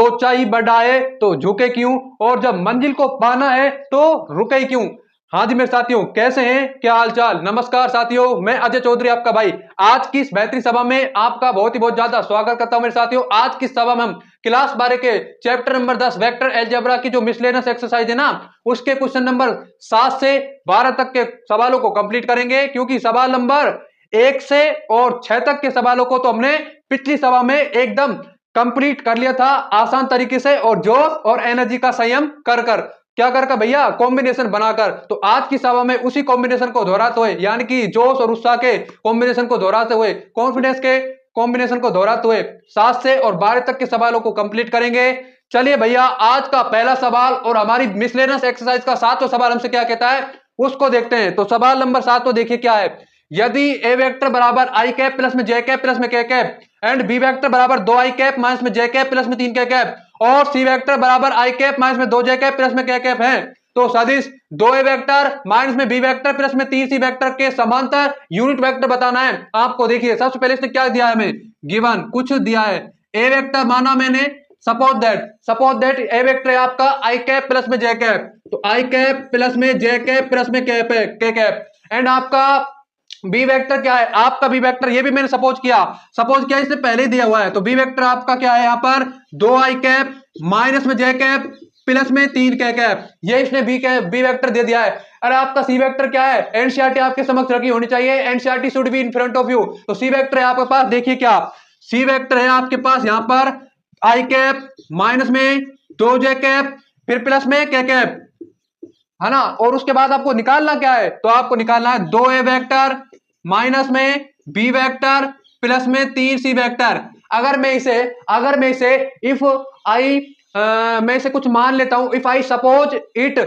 ऊंचाई बढ़ाए तो झुके क्यों, और जब मंजिल को पाना है तो रुके क्यों। हाँ जी मेरे साथियों, कैसे हैं, क्या हाल चाल। नमस्कार साथियों, मैं अजय चौधरी आपका भाई आज की इस बेहतरीन सभा में आपका बहुत ज्यादा स्वागत करता हूं। मेरे साथियों, आज की सभा में हम क्लास 12 के चैप्टर नंबर 10 वेक्टर अलजेब्रा की जो मिसलेनियस एक्सरसाइज है ना, उसके क्वेश्चन नंबर 7 से 12 तक के सवालों को कंप्लीट करेंगे। क्योंकि सवाल नंबर 1 से और 6 तक के सवालों को तो हमने पिछली सभा में एकदम कंप्लीट कर लिया था आसान तरीके से, और जोश और एनर्जी का संयम कर कर, क्या कर भैया, कॉम्बिनेशन बनाकर। तो आज की सभा में उसी कॉम्बिनेशन को दोहराते हुए, यानी कि जोश और उत्साह के कॉम्बिनेशन को दोहराते हुए, कॉन्फिडेंस के कॉम्बिनेशन को दोहराते हुए 7 से और 12 तक के सवालों को कंप्लीट करेंगे। चलिए भैया, आज का पहला सवाल और हमारी मिसलेनियस एक्सरसाइज का 7वां सवाल हमसे क्या कहता है उसको देखते हैं। तो सवाल नंबर 7 तो देखिए क्या है। यदि ए वेक्टर बराबर आई कैप प्लस में जे कैप प्लस में के कैप एंड बी वेक्टर बराबर 2 आई कैप माइनस में जे कैप प्लस में 3 के कैप और सी वेक्टर बराबर आई कैप माइनस में 2 जे कैप प्लस में के कैप है, तो सदिश 2 ए वेक्टर माइनस में बी वेक्टर प्लस में 3 सी वेक्टर के समांतर यूनिट वेक्टर बताना है आपको। देखिए सबसे पहले इसने क्या दिया है, हमें गिवन कुछ दिया है। ए वेक्टर माना मैंने, सपोज दैट ए वेक्टर है आपका आई कैप प्लस में जे कैप, तो आई कैप प्लस में जे कैप प्लस में कैप है के कैप। एंड आपका बी वेक्टर क्या है, आपका बी वेक्टर, ये भी मैंने सपोज किया इससे पहले दिया हुआ है। तो बी वेक्टर आपका क्या है यहाँ पर 2 आई कैप माइनस में जे कैप प्लस में 3 के कैप, ये इसने बी वेक्टर दे दिया है। अरे आपका सी वेक्टर क्या है, एनसीईआरटी आपके समक्ष रखी होनी चाहिए, NCERT should be in front of you. तो सी वेक्टर है आपके पास, देखिए क्या सी वेक्टर है आपके पास यहाँ पर आई कैप माइनस में 2 जे कैप फिर प्लस में के कैप, है ना। और उसके बाद आपको निकालना क्या है, तो आपको निकालना है 2 ए वेक्टर माइनस में बी वेक्टर प्लस में 3 सी वेक्टर। अगर मैं इसे इफ आई मैं इसे कुछ मान लेता हूं, if I suppose it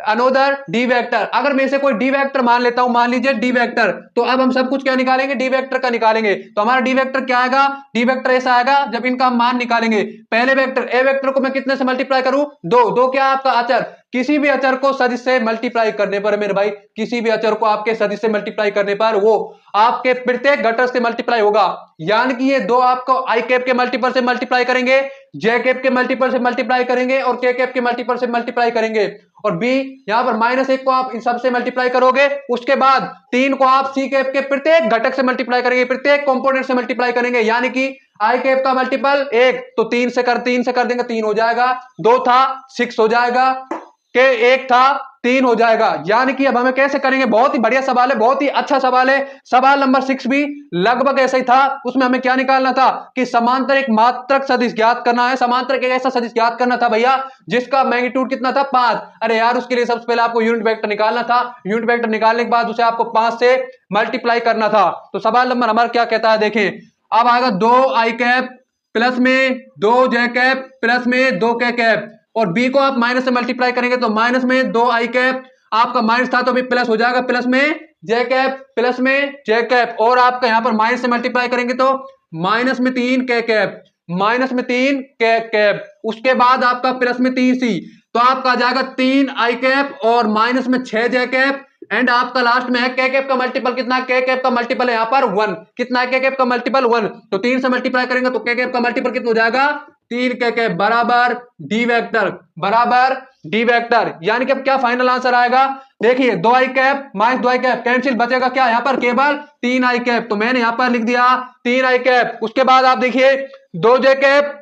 another D vector, अगर मैं इसे कोई डी वेक्टर मान लेता हूं, मान लीजिए डी वेक्टर, तो अब हम सब कुछ क्या निकालेंगे, डी वेक्टर का निकालेंगे। तो हमारा डी वेक्टर क्या आएगा, डी वेक्टर ऐसा आएगा जब इनका हम मान निकालेंगे। पहले वेक्टर ए वेक्टर को मैं कितने से मल्टीप्लाई करूं, 2 क्या आपका अचर, किसी भी अचर को सदिश से मल्टीप्लाई करने पर मेरे भाई, किसी भी अचर को आपके सदिश से मल्टीप्लाई करने पर वो आपके प्रत्येक घटक से मल्टीप्लाई होगा। यानी कि ये 2 आपको आई कैप के मल्टीपल से मल्टीप्लाई करेंगे, जे कैप के मल्टीपल से मल्टीप्लाई करेंगे और के कैप के मल्टीपल से मल्टीप्लाई करेंगे। और बी यहां पर -1 को आप इन सब से मल्टीप्लाई करोगे, उसके बाद 3 को आप सी कैप के प्रत्येक घटक से मल्टीप्लाई करेंगे, प्रत्येक कंपोनेंट से मल्टीप्लाई करेंगे। यानी कि आई कैप का मल्टीपल 1, तो 3 से कर देंगे, 3 हो जाएगा, 2 था 6 हो जाएगा, के 1 था 3 हो जाएगा। यानी कि अब हमें कैसे करेंगे, बहुत ही बढ़िया सवाल है, बहुत ही अच्छा सवाल है। सवाल नंबर 6 भी लगभग ऐसा ही था। उसमें हमें क्या निकालना था कि समांतर एक मात्रक सदिश ज्ञात करना है, समांतर एक ऐसा सदिश ज्ञात करना था भैया जिसका मैग्नीट्यूड कितना था 5। अरे यार, उसके लिए सबसे पहले आपको यूनिट वेक्टर निकालना था, यूनिट वेक्टर निकालने के बाद उसे आपको 5 से मल्टीप्लाई करना था। तो सवाल नंबर हमारा क्या कहता है, देखें अब आएगा 2 आई कैप प्लस में 2 जे कैप प्लस में 2 के कैप, और बी को आप माइनस से मल्टीप्लाई करेंगे तो माइनस में 2 आई कैप, आपका माइनस था तो अभी प्लस हो जाएगा, प्लस में जे कैप प्लस में जे कैप, और आपका यहां पर माइनस से मल्टीप्लाई करेंगे तो माइनस में 3 के कैप, माइनस में 3 के कैप, उसके बाद आपका प्लस में 3 सी, तो आपका आ जाएगा 3 आई कैप और माइनस में 6 जे कैप। एंड आपका लास्ट में है के कैप का मल्टीपल कितना, के कैप का मल्टीपल है यहाँ पर 1, कितना है के कैप का मल्टीपल 1, तो 3 से मल्टीप्लाई करेंगे तो के कैप का मल्टीपल कितना हो जाएगा 3 के कैप बराबर डी वेक्टर। यानी कि अब क्या फाइनल आंसर आएगा, देखिए 2 आई कैप माइनस 2 आई कैप कैंसिल, बचेगा क्या यहाँ पर केवल 3 आई कैप, तो मैंने यहाँ पर लिख दिया 3 आई कैप। उसके बाद आप देखिए 2 जे कैप,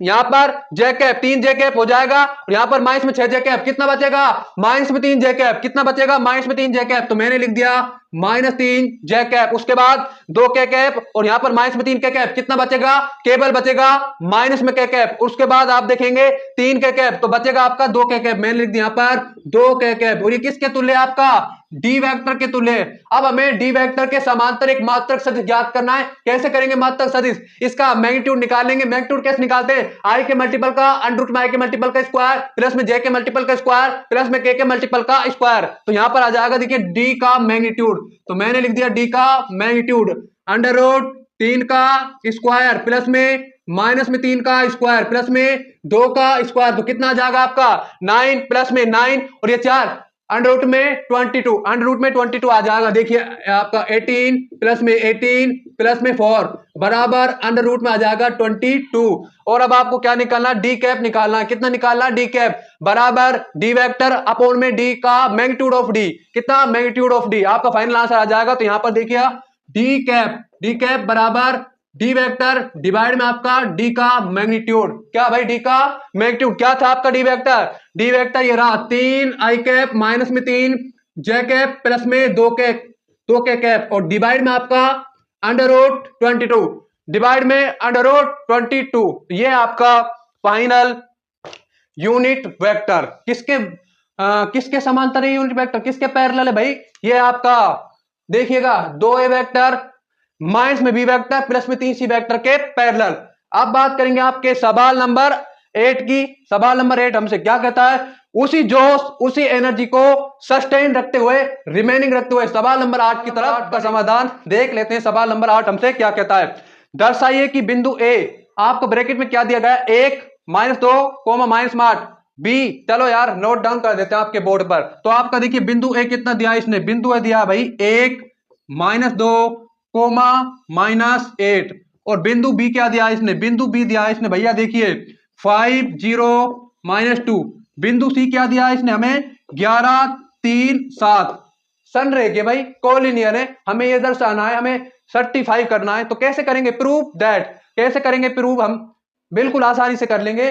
यहां पर जे कैप 3 जे कैप हो जाएगा, और यहां पर माइनस में 6 जे कैप, कितना बचेगा माइनस में 3 जे कैप, कितना बचेगा माइनस में 3 जे कैप, तो मैंने लिख दिया -3 जे कैप। उसके बाद 2 के कैप और यहां पर माइनस में 3 के कैप, कितना बचेगा, केवल बचेगा माइनस में के कैप। उसके बाद आप देखेंगे 3 के कैप, तो बचेगा आपका 2 के कैप, मैंने लिख दिया यहां पर 2 के कैप। और ये किसके तुल्य है, आपका डी वेक्टर के तुल्य। अब हमें डी वेक्टर के समांतर एक मात्रक सदिश ज्ञात करना है। कैसे करेंगे मात्रक सदिश, इसका मैग्नीट्यूड निकालेंगे। मैग्नीट्यूड कैसे निकालते हैं, आई के मल्टीपल का अंडर रूट में आई के मल्टीपल का स्क्वायर प्लस में जे के मल्टीपल का स्क्वायर प्लस में के मल्टीपल का स्क्वायर, तो यहां पर आ जाएगा देखिए डी का मैग्नीट्यूड, तो मैंने लिख दिया डी का मैग्नीट्यूड अंडर रूट 3 का स्क्वायर प्लस में माइनस में 3 का स्क्वायर प्लस में 2 का स्क्वायर, तो कितना आ जाएगा आपका 9 प्लस में 9 और ये 4, अंडर रूट में 22, अंडर रूट में 22 आ जाएगा। देखिए आपका 18 प्लस में 18 प्लस में 4 बराबर अंडर रूट में आ जाएगा 22। और अब आपको क्या निकालना, डी कैप निकालना है। कितना निकालना, डी कैप बराबर डी वेक्टर अपॉन में डी का मैग्नीट्यूड ऑफ डी। कितना, मैग्नीट्यूड ऑफ डी। आपका फाइनल आंसर आ जाएगा। तो यहां पर देखिए डी कैप बराबर डी वेक्टर डिवाइड में आपका डी का मैग्नीट्यूड। क्या भाई, डी का मैग्नीट्यूड क्या था आपका, डी वेक्टर। डी वेक्टर ये रहा 3 आई कैप माइनस में 3 जे कैप प्लस में 2 के कैप और डिवाइड में आपका अंडर रूट 22, डिवाइड में अंडर रूट 22। ये आपका फाइनल यूनिट वेक्टर किसके समांतर है, यूनिट वेक्टर किसके पैरेलल है भाई, ये आपका देखिएगा 2a वेक्टर माइनस में बी वेक्टर प्लस में 3c वेक्टर के पैरेलल। अब बात करेंगे आपके सवाल नंबर 8 की। सवाल नंबर 8 हमसे क्या कहता है, उसी जोश उसी एनर्जी को सस्टेन रखते हुए, रिमेनिंग रखते हुए सवाल नंबर 8 की तरफ का समाधान देख लेते हैं। सवाल नंबर 8 हमसे क्या कहता है, दर्शाइए कि बिंदु ए, आपको ब्रैकेट में क्या दिया गया, 1 -2 -8 बी। चलो यार नोट डाउन कर देते हैं आपके बोर्ड पर। तो आपका देखिए बिंदु ए कितना दिया इसने, बिंदु ए दिया भाई 1 -2 -8 और बिंदु बी क्या दिया इसने, बिंदु बी दिया इसने भैया देखिए 5 0 -2। बिंदु सी क्या दिया इसने हमें 11 3 7। सनरेख है भाई, कोलिनियर है, हमें ये दर्शाना है, हमें सर्टिफाई करना है। तो कैसे करेंगे प्रूफ दैट, कैसे करेंगे प्रूफ, हम बिल्कुल आसानी से कर लेंगे।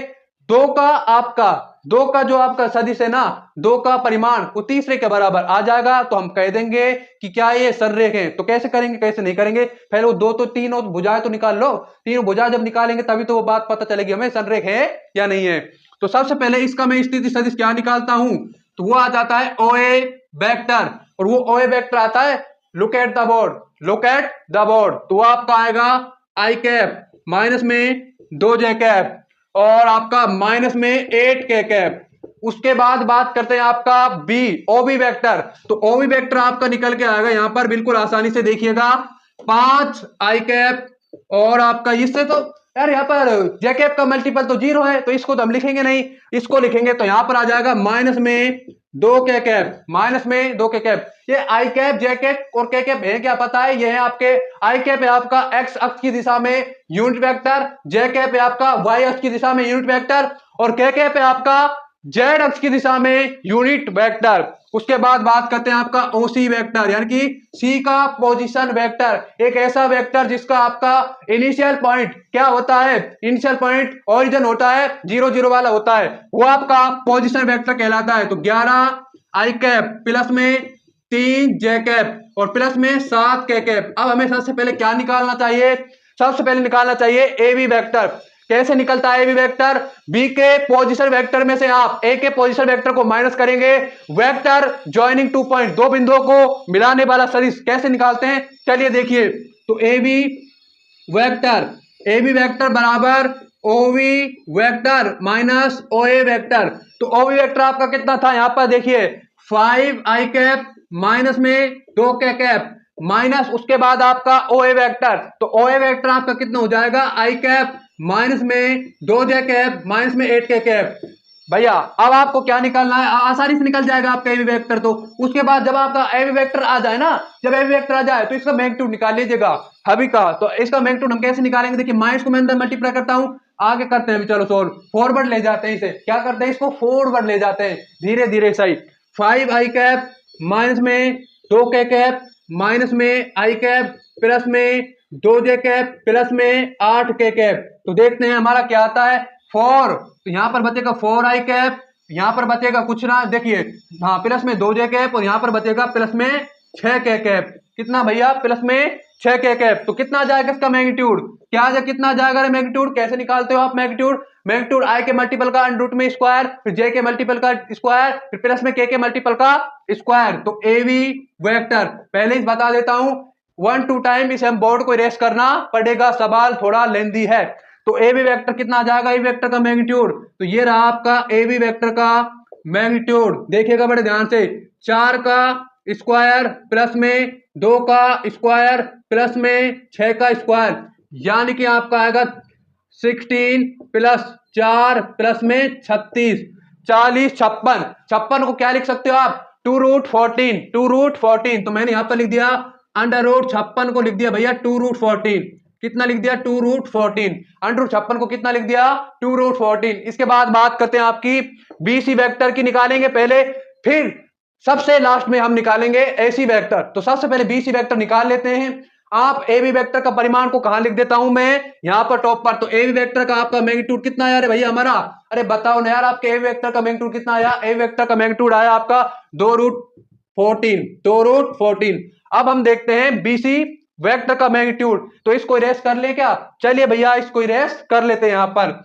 दो का जो आपका सदिश है ना, 2 का परिमाण वो तीसरे के बराबर आ जाएगा। तो हम कह देंगे कि क्या ये सररेख है। तो कैसे करेंगे, कैसे नहीं करेंगे, पहले वो 2 तो 3 और भुजाएं तो निकाल लो। 3 भुजा जब निकालेंगे तभी तो वो बात पता चलेगी हमें सररेख है या नहीं है। तो सबसे पहले इसका मैं स्थिति सदिश क्या निकालता हूं, तो वो आ जाता है ओए वेक्टर, और वो ओए वेक्टर आता है, look at the board, look at the board. तो आपका आएगा आई कैप माइनस में 2 जे कैप और आपका माइनस में 8 के कैप। उसके बाद बात करते हैं आपका बी, ओबी वेक्टर। तो ओबी वेक्टर आपका निकल के आएगा यहां पर, बिल्कुल आसानी से देखिएगा 5 आई कैप और आपका इससे तो यार यहाँ पर जे कैप का मल्टीपल तो 0 है, तो इसको तो हम लिखेंगे नहीं, इसको लिखेंगे तो यहां पर आ जाएगा माइनस में 2 के कैप, माइनस में 2 के कैप। ये आई कैप जे कैप और के कैप है क्या पता है, ये है आपके आई कैप है आपका एक्स अक्ष की दिशा में यूनिट वेक्टर, जे कैप है आपका वाई अक्ष की दिशा में यूनिट वेक्टर और के कैप है आपका जेड अक्ष की दिशा में यूनिट वेक्टर। उसके बाद बात करते हैं आपका ओसी वेक्टर, यानी कि सी का पोजीशन वेक्टर, एक ऐसा वेक्टर जिसका आपका इनिशियल पॉइंट क्या होता है, इनिशियल पॉइंट ओरिजिन होता है 0 0 वाला होता है, वो आपका पोजीशन वेक्टर कहलाता है। तो 11 आई कैप प्लस में 3 जे कैप और प्लस में 7 के कैप। अब हमें सबसे पहले क्या निकालना चाहिए, सबसे पहले निकालना चाहिए ए बी वेक्टर। कैसे निकलता है ए बी वेक्टर, बी के पोजीशन वेक्टर में से आप ए के पोजीशन वेक्टर को माइनस करेंगे, वेक्टर जॉइनिंग 2 पॉइंट, दो बिंदुओं को मिलाने वाला सदिश कैसे निकालते हैं, चलिए देखिए। तो ए बी वेक्टर बराबर ओवी वेक्टर माइनस ओए वेक्टर। तो ओवी वेक्टर आपका कितना था, यहां पर देखिए 5 आई कैप माइनस में 2 के कैप माइनस उसके बाद आपका ओए वेक्टर। तो ओए वेक्टर आपका कितना हो जाएगा, आई कैप माइनस में 2 जे कैप माइनस में 8 के कैप। भैया अब आपको क्या निकालना है, आसानी से निकल जाएगा आपका एबी वेक्टर। तो उसके बाद जब आपका एबी वेक्टर आ जाए ना, जब एबी वेक्टर आ जाए तो इसका मैग्नीट्यूड निकाल लीजिएगा हबी का। तो इसका मैग्नीट्यूड हम कैसे निकालेंगे, देखिए माइनस को मैं अंदर मल्टीप्लाई करता हूं, आगे करते हैं, चलो सोल्व, फॉरवर्ड ले जाते हैं, इसे क्या करते हैं, इसको फॉरवर्ड ले जाते हैं धीरे धीरे सही। 5 आई कैप माइनस में 2 के कैप माइनस में आई कैप प्लस में 2 जे कैप प्लस में 8 के कैप। तो देखते हैं हमारा क्या आता है 4। तो यहां पर बचेगा 4 आई कैप, यहां पर बचेगा कुछ ना, देखिए हाँ प्लस में 2 जे कैप और यहां पर बचेगा प्लस में 6 के कैप। कितना भैया, प्लस में 6 के कैप। तो कितना आ जाएगा इसका मैग्नीट्यूड, क्या कितना आ जाएगा मैग्नीट्यूड, कैसे निकालते हो आप मैग्नीट्यूड, मैग्नीट्यूड आई के मल्टीपल का अंडर रूट में स्क्वायर, फिर जे के मल्टीपल का स्क्वायर, फिर प्लस में के मल्टीपल का स्क्वायर। तो एवी वेक्टर पहले ही बता देता हूं 1 2 टाइम इसे हम बोर्ड को इरेज करना पड़ेगा, सवाल थोड़ा लेंदी है। तो ए बी वेक्टर कितना आ जाएगा, ए वेक्टर का मैग्नीट्यूड, तो ये रहा आपका ए बी वेक्टर का मैग्नीट्यूड। देखिएगा बड़े ध्यान से, 4 का स्क्वायर प्लस में 2 का स्क्वायर प्लस में 6 का स्क्वायर, यानी कि आपका आएगा 16 प्लस 4 प्लस में 36, 40 56। 56 को क्या लिख सकते हो आप 2√14 तो मैंने यहां पर लिख दिया √56 को लिख दिया भैया 2√14। कितना लिख दिया 2√14। √56 को कितना लिख दिया 2√14। इसके बाद बात करते हैं आपकी बीसी वेक्टर की, निकालेंगे पहले, फिर सबसे लास्ट में हम निकालेंगे एसी वेक्टर। तो सबसे पहले बीसी वेक्टर निकाल लेते हैं। आप ए बी वेक्टर का परिमाण को कहां लिख देता हूं मैं, यहां पर टॉप पर। तो ए बी वेक्टर का आपका मैग्नीट्यूड कितना आया रे भैया हमारा, अरे बताओ ना यार, आपके ए बी वेक्टर का मैग्नीट्यूड कितना आया, ए बी वेक्टर का मैग्नीट्यूड आया आपका 2√14। अब हम देखते हैं बीसी वेक्टर का मैग्नीट्यूड। तो इसको इरेज कर ले क्या, चलिए भैया इसको इरेज कर लेते हैं, यहां पर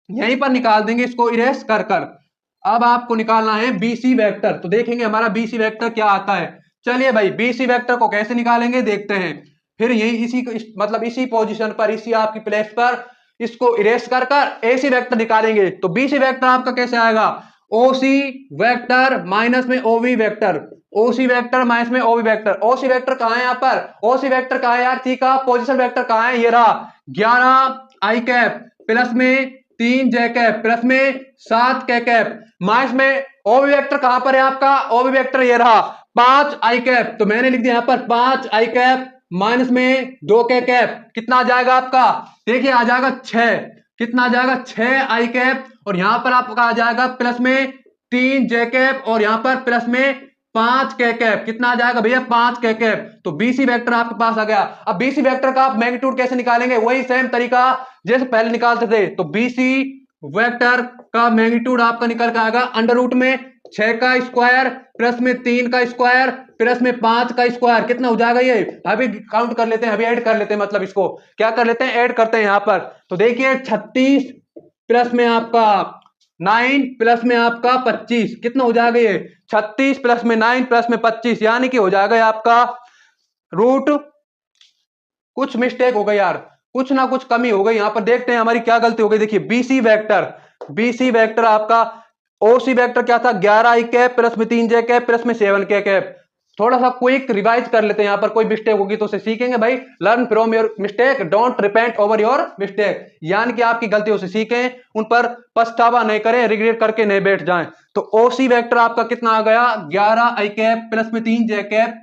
यहीं पर निकाल देंगे इसको इरेज कर कर। अब आपको निकालना है बीसी वेक्टर। तो देखेंगे हमारा बीसी वेक्टर क्या आता है। चलिए भाई बीसी वेक्टर को कैसे निकालेंगे देखते हैं। फिर यही मतलब इसी पोजीशन पर, इसी आपकी प्लेस पर इसको इरेज कर कर एसी वेक्टर निकालेंगे। तो बीसी वेक्टर आपका कैसे आएगा, ओसी वेक्टर माइनस में ओवी वेक्टर, ओसी वेक्टर माइनस में ओवी वेक्टर। ओसी वेक्टर कहां है, यहां पर ओसी वेक्टर कहां है यार, सी का पोजीशन वेक्टर कहां है, ये रहा 11 आई कैप प्लस में 3 जे कैप प्लस में 7 के कैप, माइनस में ओवी वेक्टर कहां पर है आपका, ओवी वेक्टर ये रहा 5 आई कैप। तो मैंने लिख दिया यहां पर 5 आई कैप माइनस में 2 के कैप। कितना आ जाएगा आपका, देखिए आ जाएगा 6। कितना आ जाएगा 6 आई कैप, और यहां पर आपका आ जाएगा प्लस में 3 जे कैप, और यहां पर प्लस में 5 के कैप। कितना आ जाएगा भैया 5 के कैप। तो बीसी वेक्टर आपके पास आ गया। अब बीसी वेक्टर का आप मैग्नीट्यूड कैसे निकालेंगे, वही सेम तरीका जैसे पहले निकालते थे। तो बीसी वेक्टर का मैग्नीट्यूड आपका निकल के आएगा अंडर रूट में 6 का स्क्वायर प्लस में 3 का स्क्वायर प्लस में 5 का स्क्वायर। कितना हो जाएगा ये, अभी काउंट कर लेते हैं, अभी ऐड कर लेते हैं, मतलब इसको क्या कर लेते हैं, ऐड करते हैं यहां पर। तो देखिए 36 प्लस में आपका 9 प्लस में आपका 25। कितना हो जाएगा ये 36 प्लस में 9 प्लस में 25, यानी कि हो जाएगा आपका रूट, कुछ मिस्टेक हो गई यार, कुछ ना कुछ कमी हो गई यहां पर। देखते हैं हमारी क्या गलती हो गई। देखिए बीसी वेक्टर आपका ओसी वेक्टर क्या था 11 आई कैप प्लस में 3 जे कैप प्लस में 7 के कैप। थोड़ा सा क्विक रिवाइज कर लेते हैं, यहां पर कोई मिस्टेक होगी तो उसे सीखेंगे भाई। Learn from your mistake, don't repent over your mistake, यानी कि आपकी गलतियों से सीखें, उन पर पछतावा नहीं करें, रिग्रेट करके नहीं बैठ जाएं। तो ओसी वेक्टर आपका कितना आ गया 11 आई कैप प्लस में 3 जे कैप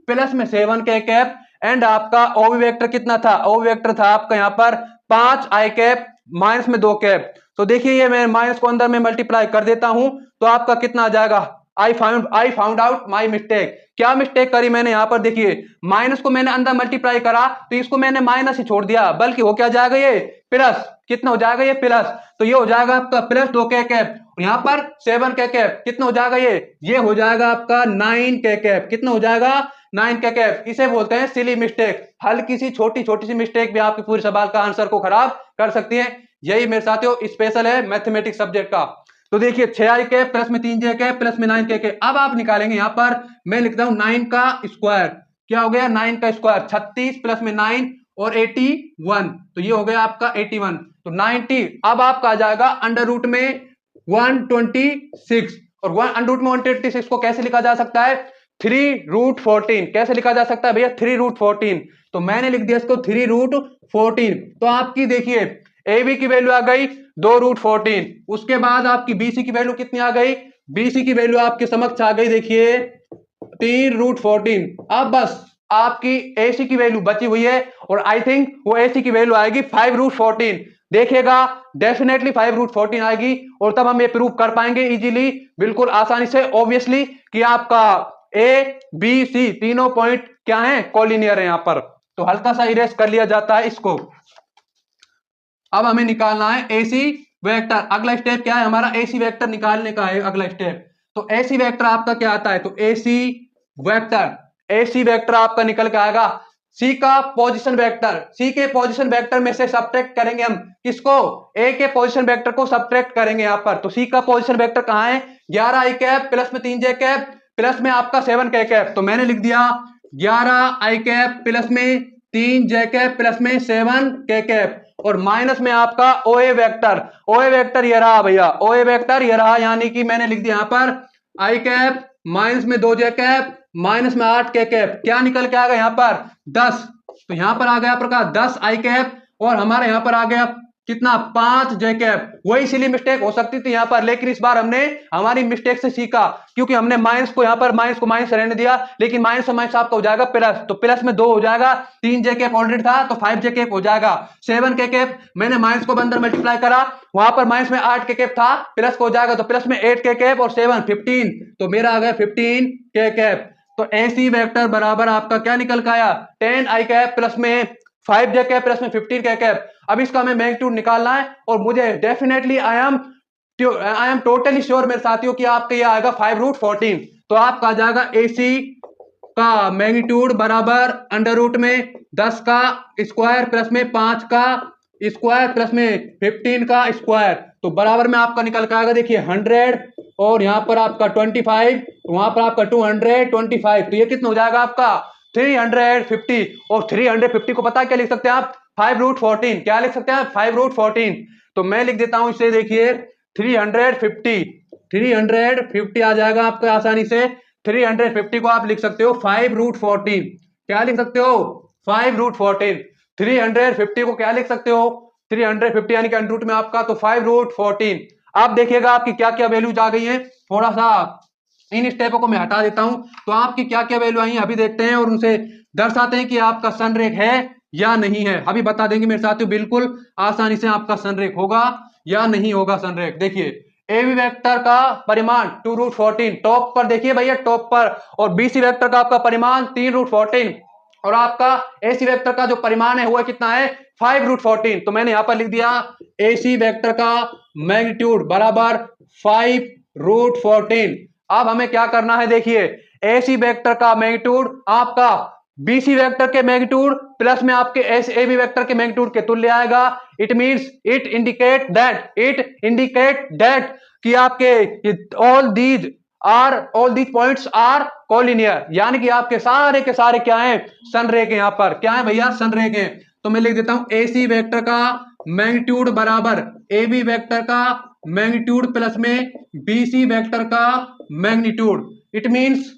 प्लस में 7 के कैप, एंड आपका ओवी वेक्टर कितना था, ओवी वेक्टर था आपका यहां पर 5 आई कैप माइनस में 2 कैप। तो देखिए ये मैं माइनस को अंदर में मल्टीप्लाई कर देता हूं, तो आपका कितना आ जाएगा, I found out my mistake. क्या मिस्टेक करी मैंने यहां पर, देखिए माइनस को मैंने अंदर मल्टीप्लाई करा तो इसको मैंने माइनस ही छोड़ दिया, बल्कि हो क्या जाएगा ये प्लस। कितना हो जाएगा ये प्लस, तो ये हो जाएगा आपका प्लस 2 के कैप, यहां पर 7 के कैप। कितना हो जाएगा ये हो जाएगा आपका 9 के कैप। कितना हो जाएगा 9 के कैप। इसे बोलते हैं सिली मिस्टेक। हल्की सी छोटी छोटी सी मिस्टेक भी आपके पूरे सवाल का आंसर को खराब कर सकती है। यही मेरे साथियों स्पेशल है मैथमेटिक्स सब्जेक्ट का। तो देखिए 6 आई कैप प्लस में 3 जे कैप प्लस में 9 के कैप। अब आप निकालेंगे यहां पर, मैं लिखता हूं 9 का स्क्वायर। क्या हो गया 9 का स्क्वायर, 36 प्लस में 9 और 81, तो ये हो गया आपका 81। तो 90 अब आपका आ जाएगा अंडर रूट में 126, और अंडर रूट में 126 को कैसे लिखा जा सकता है 3√14। कैसे लिखा जा सकता है भैया 3√14। तो मैंने लिख दिया इसको 3√14। तो आपकी देखिए ए बी की वैल्यू आ गई 2√14। उसके बाद आपकी बीसी की वैल्यू कितनी आ गई, बीसी की वैल्यू आपके समक्ष आ गई देखिए 3√14। अब बस आपकी एसी की वैल्यू बची हुई है, और आई थिंक वो एसी की वैल्यू आएगी 5√14। देखिएगा डेफिनेटली 5√14 आएगी, और तब हम ये प्रूव कर पाएंगे इजीली, बिल्कुल आसानी से, ऑब्वियसली, कि आपका ए बी सी तीनों पॉइंट क्या है कॉलिनियर है यहां पर। तो हल्का सा इरेज कर लिया जाता है इसको। अब हमें निकालना है एसी वेक्टर। अगला स्टेप क्या है हमारा, एसी वेक्टर निकालने का है अगला स्टेप। तो एसी वेक्टर आपका क्या आता है, तो एसी वेक्टर आपका निकल के आएगा सी का पोजीशन वेक्टर। सी के पोजीशन वेक्टर में से सब्ट्रैक्ट करेंगे हम किसको, ए के पोजीशन वेक्टर को सब्ट्रैक्ट करेंगे यहां पर। तो सी का पोजीशन वेक्टर कहां है 11 आई कैप प्लस में 3 जे कैप प्लस में आपका 7 के कैप। तो मैंने लिख दिया 11 आई कैप प्लस में 3 जे कैप प्लस में 7 के कैप, और माइनस में आपका ओए वेक्टर ये रहा भैया, ओए वेक्टर ये रहा, यानी कि मैंने लिख दिया यहां पर आई कैप माइनस में 2 जे कैप माइनस में 8 के कैप। क्या निकल के आ गया यहां पर 10। तो यहां पर आ गया प्रकार 10 आई कैप, और हमारे यहां पर आ गया कितना 5 जैकब। वही सिली मिस्टेक हो सकती थी यहाँ पर, लेकिन इस बार हमने हमारी मिस्टेक से सीखा, क्योंकि हमने माइनस को यहाँ पर माइनस को माइनस रहने दिया, लेकिन माइनस से माइनस आपका हो जाएगा प्लस, तो प्लस में 2 हो जाएगा, 3 जैकब ऑलरेडी था तो 5 जैकब हो जाएगा। 7 जैकब मैंने माइनस को अंदर मल्टीप्लाई करा, वहां पर माइनस में 8 जैकब था, प्लस को हो जाएगा तो प्लस में 8 जैकब और 7 15, तो मेरा आ गया 15 जैकब। तो ऐसी वेक्टर बराबर आपका क्या निकल के आया 10 आई कैप प्लस में 5 जे कैप प्लस में 15 के कैप। अब इसका हमें मैग्नीट्यूड निकालना है और मुझे definitely I am totally sure मेरे साथियों कि आपका ये आएगा 5√14। तो आपका आ जाएगा AC का मैग्नीट्यूड बराबर अंडर रूट में 10 का स्क्वायर प्लस में 5 का स्क्वायर प्लस में 15 का स्क्वायर, तो बराबर में आपका निकल के आएगा देखिए 100 और यहाँ पर आपका 25, वहां पर आपका 225, तो ये कितना हो जाएगा आपका 350। और 350 को पता क्या लिख सकते हैं आप 5√14, क्या लिख सकते हैं 5√14। तो मैं लिख देता हूं इसे, देखिए 350 आ जाएगा आपका आसानी से। 350 को आप लिख सकते हो 5√14, क्या लिख सकते हो 5√14। 350 को क्या लिख सकते हो 350 यानी कि अंडर रूट में आपका तो 5√14। आप देखिएगा आपकी क्या क्या वैल्यूज आ गई है, थोड़ा सा इन स्टेपों को मैं हटा देता हूं, तो आपकी क्या क्या वैल्यू आई है अभी देखते हैं और उनसे दर्शाते हैं कि आपका सनरेख है या नहीं है। अभी बता देंगे मेरे साथियों बिल्कुल आसानी से आपका सनरेख होगा या नहीं होगा सनरेख। देखिए एबी वेक्टर का परिमाण 2√14 टॉप पर, देखिए भैया टॉप पर, और बीसी वेक्टर का आपका परिमाण 3√14 और आपका एसी वेक्टर का जो परिमाण है वो कितना है 5√14। तो मैंने यहां पर लिख दिया एसी वेक्टर का मैग्नीट्यूड बराबर 5√14। अब हमें क्या करना है, देखिए एसी वेक्टर का मैग्नीट्यूड आपका बीसी वेक्टर के मैग्नीट्यूड प्लस में आपके एबी वेक्टर के मैग्नीट्यूड के तुल्य आएगा। It means it indicate that कि आपके all these points are collinear, यानी कि आपके सारे के सारे क्या हैं सनरेख यहाँ पर, क्या है भैया सनरेख हैं। तो मैं लिख देता हूं एसी वेक्टर का मैग्नीट्यूड बराबर एबी वेक्टर का मैग्नीट्यूड प्लस में बीसी वेक्टर का magnitude. It means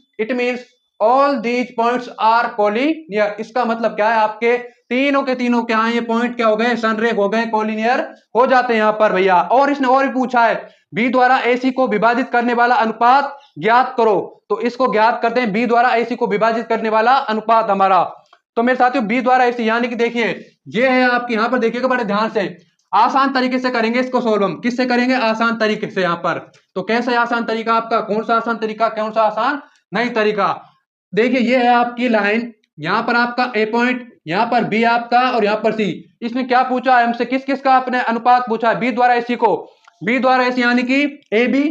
all these points are collinear. इसका मतलब क्या है आपके तीनों के तीनों क्या है ये पॉइंट क्या हो गए सनरेख हो गए, कोलिनियर हो जाते हैं यहाँ पर भैया। और इसने और भी पूछा है बी द्वारा एसी को विभाजित करने वाला अनुपात ज्ञात करो, तो इसको ज्ञात करते हैं बी द्वारा एसी को विभाजित करने वाला अनुपात हमारा। तो मेरे साथियों बी द्वारा एसी यानी कि देखिए ये है आपके यहाँ पर, देखिएगा बड़े ध्यान से, आसान तरीके से करेंगे इसको सोल्व हम। किससे करेंगे आसान तरीके से यहाँ पर। तो कैसे आसान तरीका आपका, कौन सा आसान तरीका कौन सा आसान नहीं तरीका। देखिए ये है आपकी लाइन, यहाँ पर आपका ए पॉइंट, यहाँ पर बी आपका और यहाँ पर सी। इसमें क्या पूछा है हमसे, किस किस का आपने अनुपात पूछा है बी द्वारा एसी को, बी द्वारा एसी यानी कि ए बी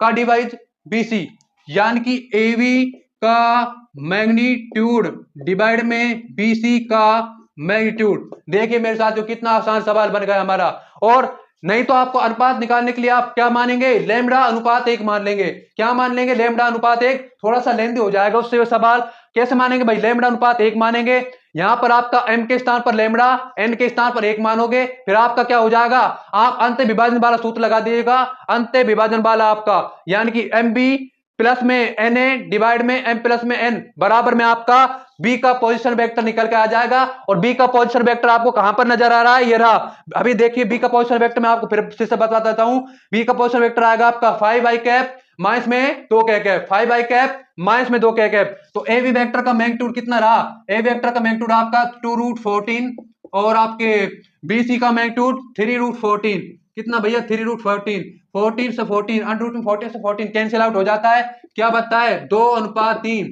का डिवाइड बी सी, यानी कि ए बी का मैग्नीट्यूड डिवाइड में बी सी का मैग्नीट्यूड। देखिए मेरे साथियों कितना आसान सवाल बन गया हमारा। और नहीं तो आपको अनुपात निकालने के लिए आप क्या मानेंगे लैम्डा अनुपात 1 मान लेंगे, क्या मान लेंगे लैम्डा अनुपात 1, थोड़ा सा लेंदी हो जाएगा उससे सवाल। कैसे मानेंगे भाई लैम्डा अनुपात 1 मानेंगे, यहां पर आपका m के स्थान पर लैम्डा, n के स्थान पर 1 मानोगे, फिर आपका क्या हो जाएगा आप अंत विभाजन वाला सूत्र लगा दीजिएगा, अंत विभाजन वाला आपका, यानी कि एम बी प्लस में एन ए डिवाइड में एम प्लस में एन बराबर में आपका बी का पोजीशन वेक्टर निकल के आ जाएगा। और बी का पोजीशन वेक्टर आपको कहां पर नजर आ रहा है, ये रहा। अभी देखिए बी का पोजीशन वेक्टर मैं आपको फिर से बता देता हूं, बी का पोजीशन वेक्टर आएगा आपका 5 आई कैप माइनस में 2 के कैप, 5 आई कैप माइनस में 2 के कैप। तो ए बी वेक्टर का मैग्नीट्यूड कितना रहा, ए वेक्टर का मैग्नीट्यूड आपका 2√14 और आपके बी सी का मैग्नीट्यूड 3√14, कितना भैया 3√14, 14 से 14 अंडर रूट में 14 से 14 कैंसिल आउट हो जाता है, क्या बनता है 2:3।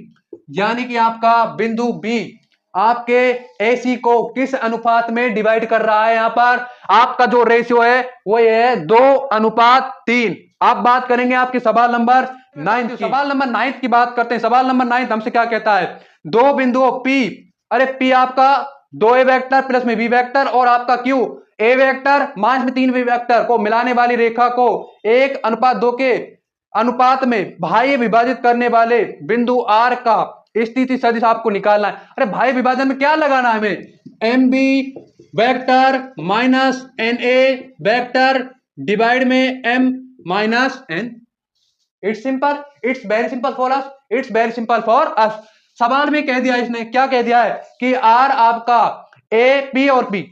यानी कि आपका बिंदु बी आपके एसी को किस अनुपात में डिवाइड कर रहा है, यहां पर आपका जो रेशियो है वो ये है 2:3। आप बात करेंगे आपके सवाल नंबर 9 सवाल नंबर 9 की बात करते हैं। सवाल नंबर 9 हमसे क्या कहता है, दो बिंदुओं P, अरे P आपका 2a वेक्टर प्लस में b वेक्टर और आपका Q a वेक्टर माइनस में 3b वेक्टर को मिलाने वाली रेखा को 1:2 के अनुपात में भाई विभाजित करने वाले बिंदु R का स्थिति सदिश आपको निकालना है। अरे भाई विभाजन में क्या लगाना है हमें, M B vector minus N A vector divide में m minus n। It's simple, it's very simple for us, it's very simple for us. सवाल में कह दिया इसने, क्या कह दिया है कि R आपका A P और P,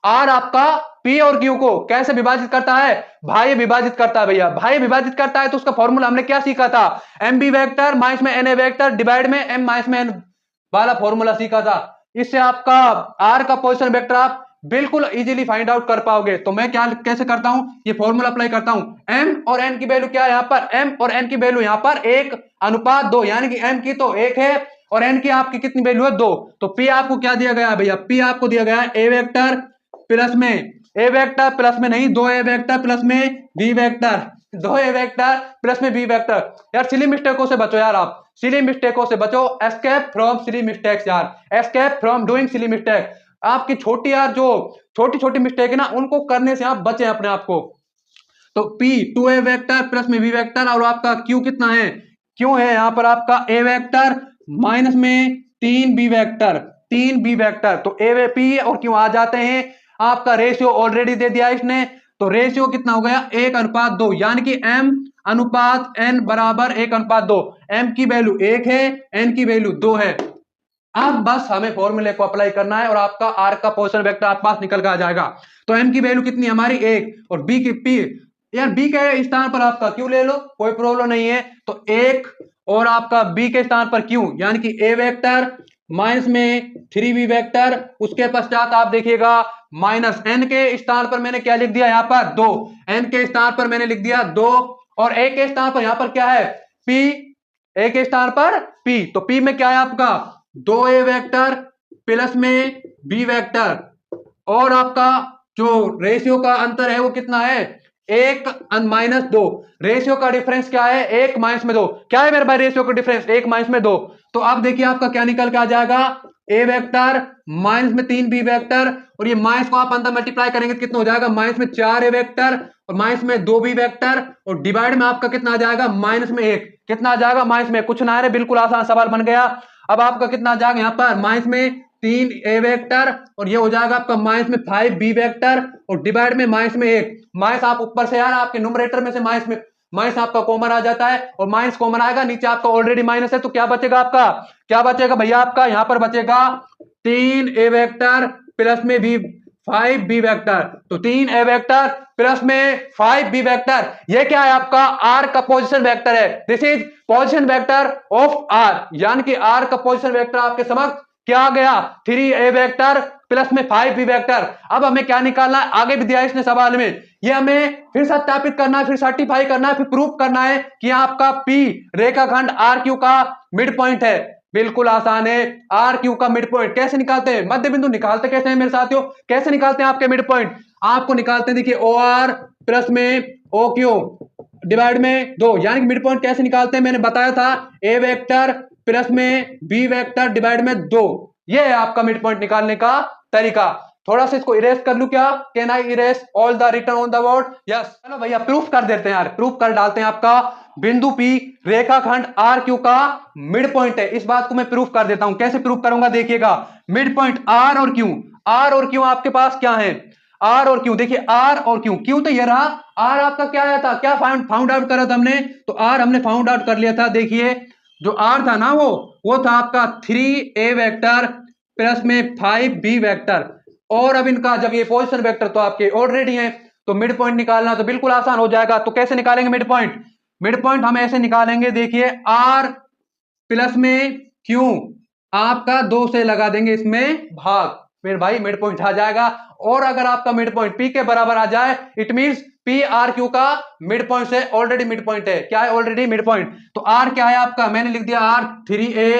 R आपका पी और क्यू को कैसे विभाजित करता है, भाई विभाजित करता है भैया, भाई विभाजित करता है। तो उसका फॉर्मूला हमने क्या सीखा था, एम बी वेक्टर माइनस में एन ए वेक्टर डिवाइड में एम माइनस में एन वाला फॉर्मूला सीखा था। इससे आपका आर का पोजीशन वेक्टर आप बिल्कुल इजीली फाइंड आउट कर पाओगे। तो मैं क्या कैसे करता हूं, ये फॉर्मूला अप्लाई करता हूं। एम और एन की वैल्यू क्या है यहाँ पर, एम और एन की वैल्यू यहाँ पर 1:2, यानी कि एम की तो 1 है और एन की आपकी कितनी वैल्यू है 2। तो पी आपको क्या दिया गया है भैया, पी आपको दिया गया है ए वेक्टर प्लस में ए वेक्टर प्लस में नहीं 2 ए वेक्टर प्लस में बी वेक्टर, 2 ए वेक्टर प्लस में बी वेक्टर। यार सिली मिस्टेकों से बचो यार, आप सिली मिस्टेकों से बचो, एस्केप फ्रॉम सिली मिस्टेक्स यार, escape from doing silly mistake. आपकी छोटी यार जो छोटी छोटी मिस्टेक है ना, उनको करने से आप बचें अपने आप को। तो P 2a वेक्टर प्लस में b वेक्टर और आपका Q कितना है, Q है यहाँ पर आपका a वेक्टर माइनस में 3b वेक्टर, 3b वेक्टर। तो a P और Q आ जाते हैं। आपका रेशियो ऑलरेडी दे दिया इसने, तो रेशियो कितना हो गया 1:2, यानी कि m अनुपात n बराबर 1:2। m की वैल्यू 1 है, n की वैल्यू 2 है। अब बस हमें फॉर्मूले को अप्लाई करना है और आपका आर का पोजीशन वेक्टर आपके पास निकल कर आ जाएगा। तो एम की वैल्यू कितनी है हमारी 1 और बी की पी, यार बी के स्थान पर आपका क्यू ले लो, कोई प्रॉब्लम नहीं है। तो 1 और आपका बी के स्थान पर क्यू, यानी कि ए वेक्टर माइनस में 3b वेक्टर, उसके पश्चात आप देखिएगा माइनस एन के स्थान पर मैंने क्या लिख दिया यहाँ पर 2, एन के स्थान पर मैंने लिख दिया 2 और ए के स्थान पर यहाँ पर क्या है पी, ए के स्थान पर पी। तो पी में क्या है आपका 2a वेक्टर प्लस में b वेक्टर और आपका जो रेशियो का अंतर है वो कितना है 1-2। रेशियो का डिफरेंस क्या है 1-2। क्या है मेरे भाई रेशियो का डिफरेंस 1-2। तो अब देखिए आपका क्या निकल के आ जाएगा a वेक्टर माइनस में 3b वेक्टर और ये माइनस को आप अंदर मल्टीप्लाई करेंगे तो कितना हो जाएगा माइनस में 4a वेक्टर और माइनस में 2b वेक्टर और डिवाइड में आपका कितना आ जाएगा माइनस में 1, कितना आ जाएगा माइनस में, कुछ ना है, बिल्कुल आसान सवाल बन गया। अब आपका कितना आ जाएगा यहाँ पर माइनस में 3a वेक्टर और ये हो जाएगा आपका माइनस में 5b वेक्टर और डिवाइड में माइनस में 1। माइनस आप ऊपर से यार आपके न्यूमरेटर में से माइनस आपका कॉमन आ जाता है और माइनस कॉमन आएगा, नीचे आपका ऑलरेडी माइनस है। तो क्या बचेगा आपका, क्या बचेगा भैया आपका यहाँ पर बचेगा 3a वेक्टर प्लस में भी 5b वेक्टर। तो 3a वेक्टर प्लस में 5b वेक्टर, ये क्या है आपका r का पोजीशन वेक्टर है। This is position vector of r, यानी कि r का पोजीशन वेक्टर आपके समक्ष क्या आ गया 3a वेक्टर प्लस में 5b वेक्टर। अब हमें क्या निकालना है, आगे भी दिया है इसने सवाल में, ये हमें फिर सत्यापित करना है, फिर सर्टिफाई करना है, फिर प्रूफ करना है कि आपका p रेखाखंड RQ का मिड पॉइंट है। बिल्कुल आसान है, आर क्यू का मिड पॉइंट कैसे निकालते हैं, मध्य बिंदु निकालते कैसे हैं मेरे साथियों, कैसे निकालते हैं आपके मिड पॉइंट, आपको निकालते हैं देखिए ओ आर प्लस में ओ क्यू डिवाइड में 2, यानी कि मिड पॉइंट कैसे निकालते हैं मैंने बताया था ए वेक्टर प्लस में बी वेक्टर डिवाइड में 2, ये है आपका मिड पॉइंट निकालने का तरीका। थोड़ा सा इसको इरेज कर लूं क्या, can I erase all the return on the board, yes. चलो भैया प्रूफ कर देते हैं यार, प्रूफ कर डालते हैं। आपका बिंदु P रेखाखंड आर क्यू का मिड पॉइंट है, इस बात को मैं प्रूफ कर देता हूं। कैसे प्रूफ करूंगा देखिएगा, मिड पॉइंट आर और क्यू, आर और क्यू आपके पास क्या है, आर और क्यू, देखिए आर और क्यू, क्यू तो ये रहा, आर आपका क्या आया था, क्या फाउंड आउट करा था हमने, तो आर हमने फाउंड आउट कर लिया था। देखिए जो आर था ना वो था आपका 3a वेक्टर प्लस में 5b वेक्टर और अब इनका जब ये पोजीशन वेक्टर तो आपके ऑलरेडी हैं, तो मिड पॉइंट निकालना तो बिल्कुल आसान हो जाएगा। तो कैसे निकालेंगे मिड पॉइंट, मिड पॉइंट हम ऐसे निकालेंगे, देखिए आर प्लस में क्यू आपका 2 से लगा देंगे इसमें भाग, फिर भाई मिड पॉइंट आ जाएगा। और अगर आपका मिड पॉइंट पी के बराबर आ जाए it means P R Q का मिड पॉइंट से ऑलरेडी मिड पॉइंट है, क्या है ऑलरेडी मिड पॉइंट। तो आर क्या है आपका, मैंने लिख दिया आर 3a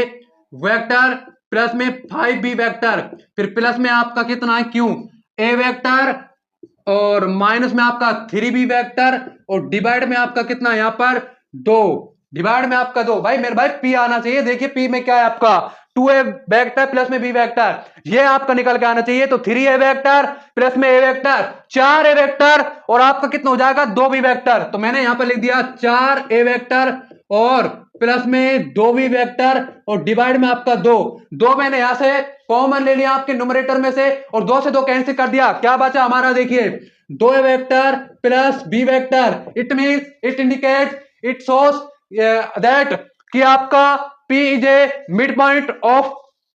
वेक्टर प्लस में 5b वेक्टर, फिर प्लस में आपका कितना है क्यू ए वेक्टर और माइनस में आपका 3b वेक्टर और डिवाइड में आपका कितना यहाँ पर 2, डिवाइड में आपका 2। भाई मेरे भाई पी आना चाहिए, देखिए पी में क्या है आपका 2a वेक्टर प्लस में b वेक्टर, ये आपका निकल के आना चाहिए। तो 3a वेक्टर प्लस में a वेक्टर 4a वेक्टर और आपका कितना हो जाएगा 2b वेक्टर। तो मैंने यहां पर लिख दिया 4a वेक्टर और प्लस में 2b वेक्टर और डिवाइड में आपका 2 मैंने यहां से कॉमन ले लिया आपके न्यूमरेटर में से और 2 से 2 कैंसिल कर दिया, क्या बचा हमारा देखिए 2a vector plus b vector. It means it indicate it shows that कि आपका P is a midpoint of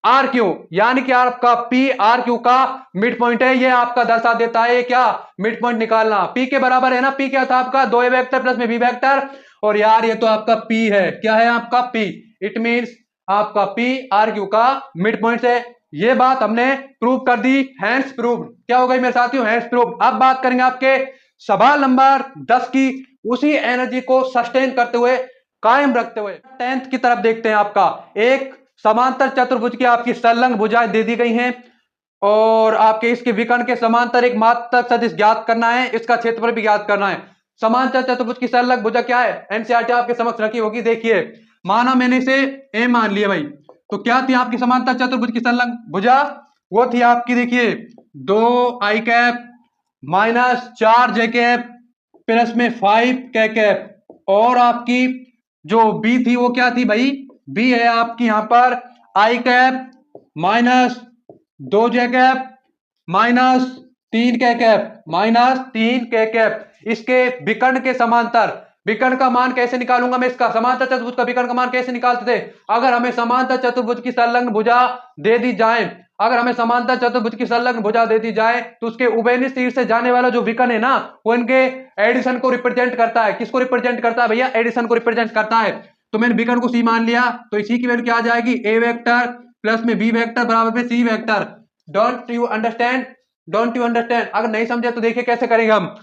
R Q, यानी कि आपका पी आर क्यू का मिड पॉइंट है, ये आपका दर्शा देता है क्या, मिड पॉइंट निकालना। पी के बराबर है ना, पी क्या था आपका 2a वेक्टर प्लस में बी वेक्टर, और यार ये तो आपका पी है, क्या है आपका पी, इट मींस आपका पी आर क्यू का मिड पॉइंट है। ये बात हमने प्रूव कर दी, हैंस प्रूव। क्या हो गई मेरे साथियों, हैंस प्रूव। अब बात करेंगे आपके सवाल नंबर 10 की, उसी एनर्जी को सस्टेन करते हुए, कायम रखते हुए 10th की तरफ देखते हैं। आपका एक समांतर चतुर्भुज की आपकी संलग्न भुजाएं दे दी गई हैं, और आपके इसके विकर्ण के समांतर एक मात्रक सदिश ज्ञात करना है, इसका क्षेत्रफल भी ज्ञात करना है। समांतर चतुर्भुज की संलग्न भुजा क्या है, एनसीईआरटी आपके समक्ष रखी होगी। देखिए माना मैंने इसे ए मान लिया भाई, तो क्या थी आपकी समांतर चतुर्भुज की संलग्न भुजा, वो थी आपकी, देखिए 2i cap minus 4j cap plus में 5k कैप, और आपकी जो बी थी वो क्या थी भाई, बी है आपकी यहां पर i cap minus 2j cap minus 3k cap minus 3k cap. इसके विकर्ण के समांतर, विकर्ण का मान कैसे निकालूंगा मैं इसका, समांतर चतुर्भुज का विकर्ण का मान कैसे निकालते थे, अगर हमें समांतर चतुर्भुज की संलग्न भुजा दे दी जाए, अगर हमें समांतर चतुर्भुज की संलग्न भुजा दे दी जाए तो उसके उभयनिष्ठ तीर से जाने वाला जो विकर्ण है ना, वो इनके एडिशन को रिप्रेजेंट करता है। किसको रिप्रेजेंट करता है भैया, एडिशन को रिप्रेजेंट करता है। तो मैंने विकर्ण को सी मान लिया, तो इसी की वैल्यू क्या आ जाएगी, ए वेक्टर प्लस में बी वेक्टर बराबर में C vector. Don't you understand, don't you understand. अगर नहीं समझे तो देखिए कैसे करेंगे हम,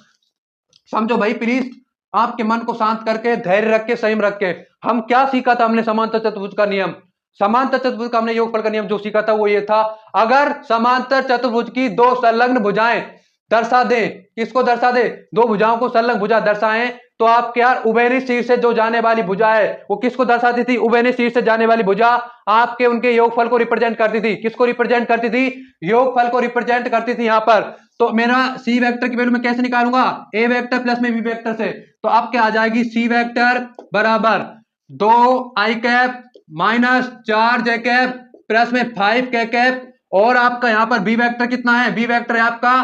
समझो भाई प्लीज, आपके मन को शांत करके, धैर्य रख के, संयम रख के। हम क्या सीखा था हमने, समांतर चतुर्भुज का नियम, समांतर चतुर्भुज का हमने योगफल का नियम जो सीखा था वो ये था, अगर समांतर चतुर्भुज की दो संलग्न भुजाएं दर्शा दे, किसको दर्शा दे, दो भुजाओं को संलग्न भुजा दर्शाएं, तो आपके यार उभयनिष्ठ शीर्ष से जो जाने वाली भुजा है वो किसको दर्शाती थी, उभयनिष्ठ शीर्ष से जाने वाली भुजा आपके उनके योगफल को रिप्रेजेंट करती थी। किसको रिप्रेजेंट करती थी, योगफल को रिप्रेजेंट करती थी। यहां पर तो मेरा सी वेक्टर की वैल्यू मैं कैसे निकालूंगा, ए वेक्टर प्लस में बी वेक्टर से, तो अब क्या आ जाएगी, सी वेक्टर बराबर 2i cap minus 4j cap plus में 5k कैप, और आपका यहां पर बी वेक्टर कितना है, बी वेक्टर है आपका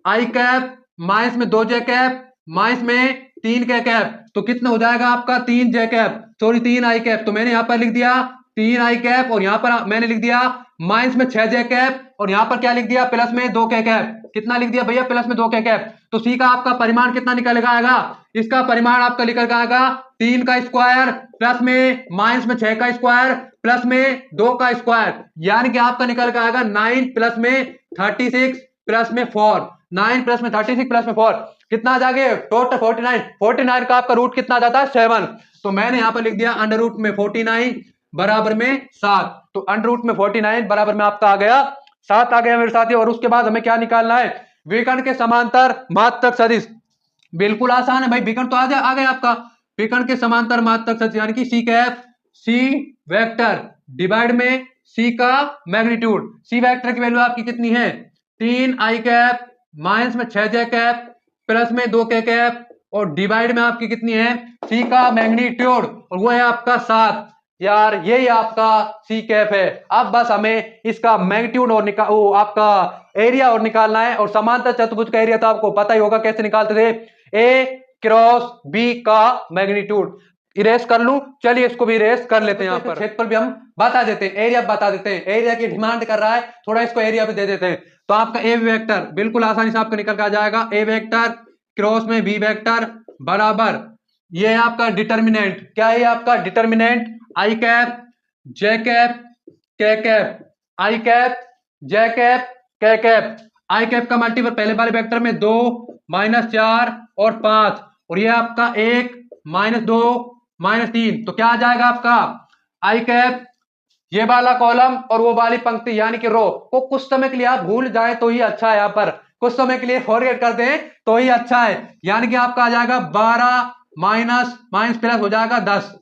i कैप माइनस में 2j कैप माइनस में 3k कैप, तो कितना हो जाएगा आपका 3j cap, sorry 3i cap. तो मैंने यहां पर लिख दिया 3i कैप, और यहां पर मैंने लिख दिया माइनस में 6j कैप, और यहां पर क्या लिख दिया, प्लस में 2k कैप। कितना लिख दिया भैया, प्लस में 2k कैप। तो सी का आपका परिमाण कितना निकल आएगा, इसका परिमाण आपका निकल के आएगा 3 का स्क्वायर प्लस में माइनस में 6 का स्क्वायर प्लस में 2 का स्क्वायर, यानी कि आपका निकल के आएगा 9 प्लस में 36 प्लस में 4, 9 प्लस में 36 प्लस में 4, कितना आ जाएगा टोटल 49। 49 का आपका रूट कितना आ जाता है 7, तो मैंने यहां पर लिख दिया अंडर रूट में 49 बराबर में 7, तो अंडर रूट में 49 बराबर में आपका आ गया 7 आ गया मेरे साथियों। और उसके बाद हमें क्या निकालना है, विकर्ण के समांतर मात्रक सदिश। बिल्कुल आसान है भाई, विकर्ण तो आ गया आपका, विकर्ण के समांतर मात्रक सदिश यानी कि C cap C vector divide में सी का मैग्नीट्यूड। सी वेक्टर की वैल्यू आपकी कितनी है, 3i कैप माइनस में 6j कैप प्लस में 2k कैप, और डिवाइड में आपकी कितनी है, सी का मैग्नीट्यूड, और वो है आपका 7। यार यही आपका सी कैप है। अब बस हमें इसका मैग्नीट्यूड और आपका एरिया और निकालना है, और समांतर चतुर्भुज का एरिया तो आपको पता ही होगा कैसे निकालते थे, ए क्रॉस बी का मैग्नीट्यूड। इरेज कर लूं, चलिए इसको भी इरेज कर लेते हैं। यहाँ पर क्षेत्रफल भी हम बता देते हैं, एरिया बता देते हैं, एरिया की डिमांड कर रहा है, थोड़ा इसको एरिया भी दे देते हैं। तो आपका ए वेक्टर बिल्कुल आसानी से आपका निकल के आ जाएगा, ए वेक्टर क्रॉस में बी वेक्टर बराबर, ये आपका डिटर्मिनेंट क्या है, आपका determinant i cap j cap k cap, i cap j cap k cap. i cap का मल्टीपल पहले वाले वेक्टर में 2 माइनस 4 और 5, और ये आपका 1 माइनस 2 माइनस 3, तो क्या आ जाएगा आपका i कैप, ये वाला कॉलम और वो वाली पंक्ति यानी कि रो को कुछ समय के लिए आप भूल जाए तो ही अच्छा है, यहाँ पर कुछ समय के लिए फॉरगेट कर दें तो ही अच्छा है, यानी कि आपका आ जाएगा 12 माइनस माइनस प्लस हो जाएगा 10,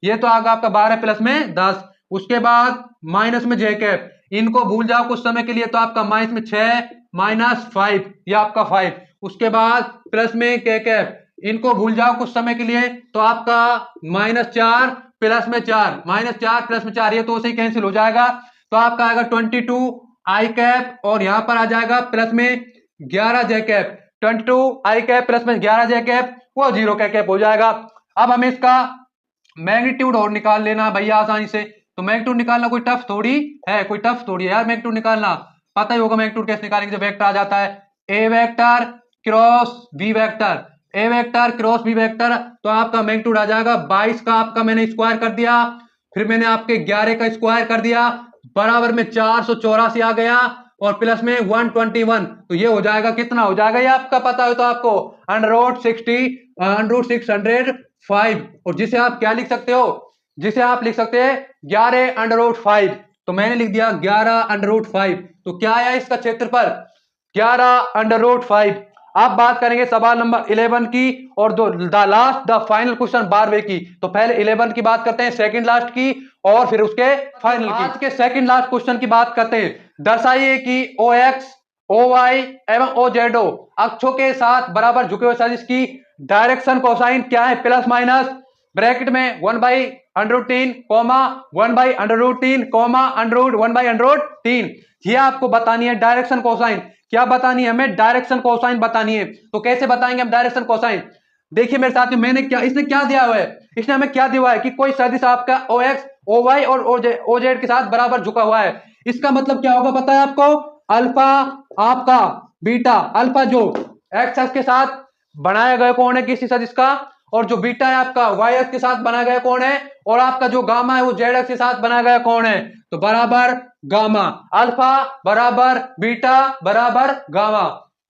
ये तो आगा आपका 12 प्लस में 10। उसके बाद माइनस में j कैप, इनको भूल जाओ कुछ समय के लिए, तो आपका माइनस में 6 माइनस 5, ये आपका 5। उसके बाद प्लस में k कैप, इनको भूल जाओ कुछ समय के लिए, तो आपका माइनस 4 प्लस में 4, माइनस 4 प्लस में 4, ये तो उसे कैंसिल हो जाएगा, तो आपका आएगा 22 i कैप, और यहां पर आ जाएगा प्लस में 11 j cap, 22 i cap plus में 11 j कैप, वो 0 k कैप हो जाएगा। अब हमें इसका मैग्नीट्यूड और निकाल लेना भैया आसानी से, तो मैग्नीट्यूड निकालना कोई टफ थोड़ी है, कोई टफ थोड़ी है यार मैग्नीट्यूड निकालना। पता ही होगा मैग्नीट्यूड कैसे निकालेंगे, जब वेक्टर आ जाता है ए वेक्टर क्रॉस बी वेक्टर, ए वेक्टर क्रॉस बी वेक्टर, तो आपका मैग्नीट्यूड आ जाएगा 22 का, आपका मैंने स्क्वायर कर दिया, फिर मैंने आपके 11 का स्क्वायर कर दिया, बराबर में 484 आ गया, और प्लस में 121, तो ये हो जाएगा कितना हो जाएगा, ये आपका पता हो तो आपको √605, और जिसे आप क्या लिख सकते हो, जिसे आप लिख सकते हैं 11√5, तो मैंने लिख दिया 11√5, तो क्या आया इसका क्षेत्रफल 11√5। अब बात करेंगे सवाल नंबर 11 की, और द फाइनल क्वेश्चन 12वें की। तो पहले 11 की बात करते हैं, सेकंड लास्ट की, और फिर उसके फाइनल की। आज के सेकंड लास्ट क्वेश्चन की बात करते हैं। दर्शाइए कि OX, OY एवं OZO अक्षों के साथ बराबर झुके हुए सदिश की डायरेक्शन कोसाइन क्या है, प्लस माइनस ब्रैकेट में 1/√3 कोमा 1/√3 कोमा √1/√3, ये आपको बतानी है डायरेक्शन कोसाइन। क्या बतानी है हमें, डायरेक्शन कोसाइन बतानी है। तो कैसे बताएंगे हम डायरेक्शन कोसाइन, देखिए मेरे साथियों, मैंने क्या, इसने क्या दिया हुआ है, इसने हमें क्या दिया हुआ है कि कोई सदिश आपका OX, OY और OZ के साथ बराबर झुका हुआ है। इसका मतलब क्या होगा पता है आपको, अल्फा आपका बीटा, अल्फा जो एक्स एक्स के साथ बनाया गया कोण है किसी सदिश का, और जो बीटा है आपका वाई एक्स के साथ बनाया गया कोण है, और आपका जो गामा है वो जेड एक्स के साथ बनाया गया कोण है, तो बराबर गामा, अल्फा बराबर बीटा बराबर गामा।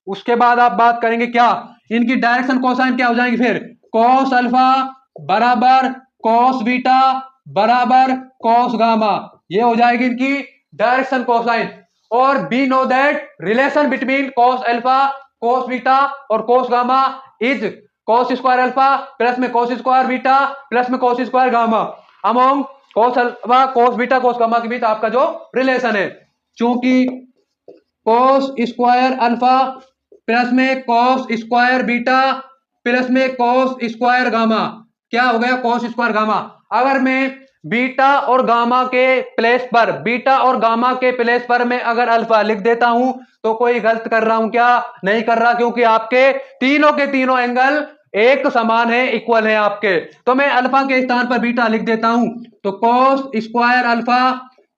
उसके बाद आप बात करेंगे क्या, इनकी डायरेक्शन कोसाइन क्या हो जाएंगी, फिर कॉस अल्फा बराबर कॉस बीटा बराबर कॉस गामा, ये हो जाएगी इनकी डायरेक्शन कोसाइन। और we know that relation between cos alpha cos beta और cos gamma is cos square alpha plus में कॉस स्क्वायर बीटा प्लस में cos square gamma among cos alpha cos beta cos gamma के बीच आपका जो relation है। चूंकि cos square alpha plus में कॉस स्क्वायर बीटा प्लस में कॉस स्क्वायर गामा, क्या हो गया कॉस स्क्वायर गामा। अगर मैं बीटा और गामा के प्लेस पर, बीटा और गामा के प्लेस पर मैं अगर अल्फा लिख देता हूं तो कोई गलत कर रहा हूं क्या, नहीं कर रहा, क्योंकि आपके तीनों के तीनों एंगल एक समान है, इक्वल है आपके। तो मैं अल्फा के स्थान पर बीटा लिख देता हूं, तो कॉस स्क्वायर अल्फा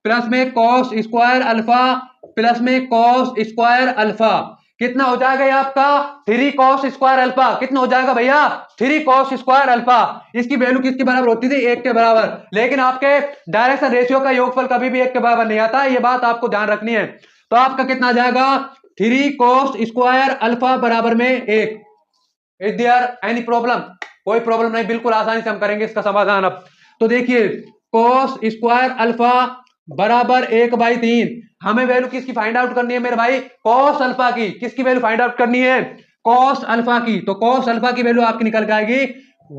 प्लस में कॉस स्क्वायर अल्फा प्लस में कॉस स्क्वायर अल्फा, कितना हो जाएगा ये आपका 3 कॉस स्क्वायर अल्फा, कितना हो जाएगा भैया 3 कॉस स्क्वायर अल्फा। इसकी वैल्यू किसके बराबर होती थी, 1 के बराबर, लेकिन आपके डायरेक्शन रेशियो का योगफल कभी भी 1 के बराबर नहीं आता, ये बात आपको ध्यान रखनी है। तो आपका कितना आ जाएगा 3 कॉस स्क्वायर अल्फा बराबर में 1। इज देयर एनी प्रॉब्लम, कोई प्रॉब्लम नहीं, बिल्कुल आसानी से हम करेंगे इसका समाधान। अब तो देखिए कॉस स्क्वायर अल्फा बराबर 1/3, हमें वैल्यू किसकी फाइंड आउट करनी है मेरे भाई, कॉस अल्फा की, किसकी वैल्यू फाइंड आउट करनी है, कॉस अल्फा की। तो कॉस अल्फा की वैल्यू आपकी निकल के आएगी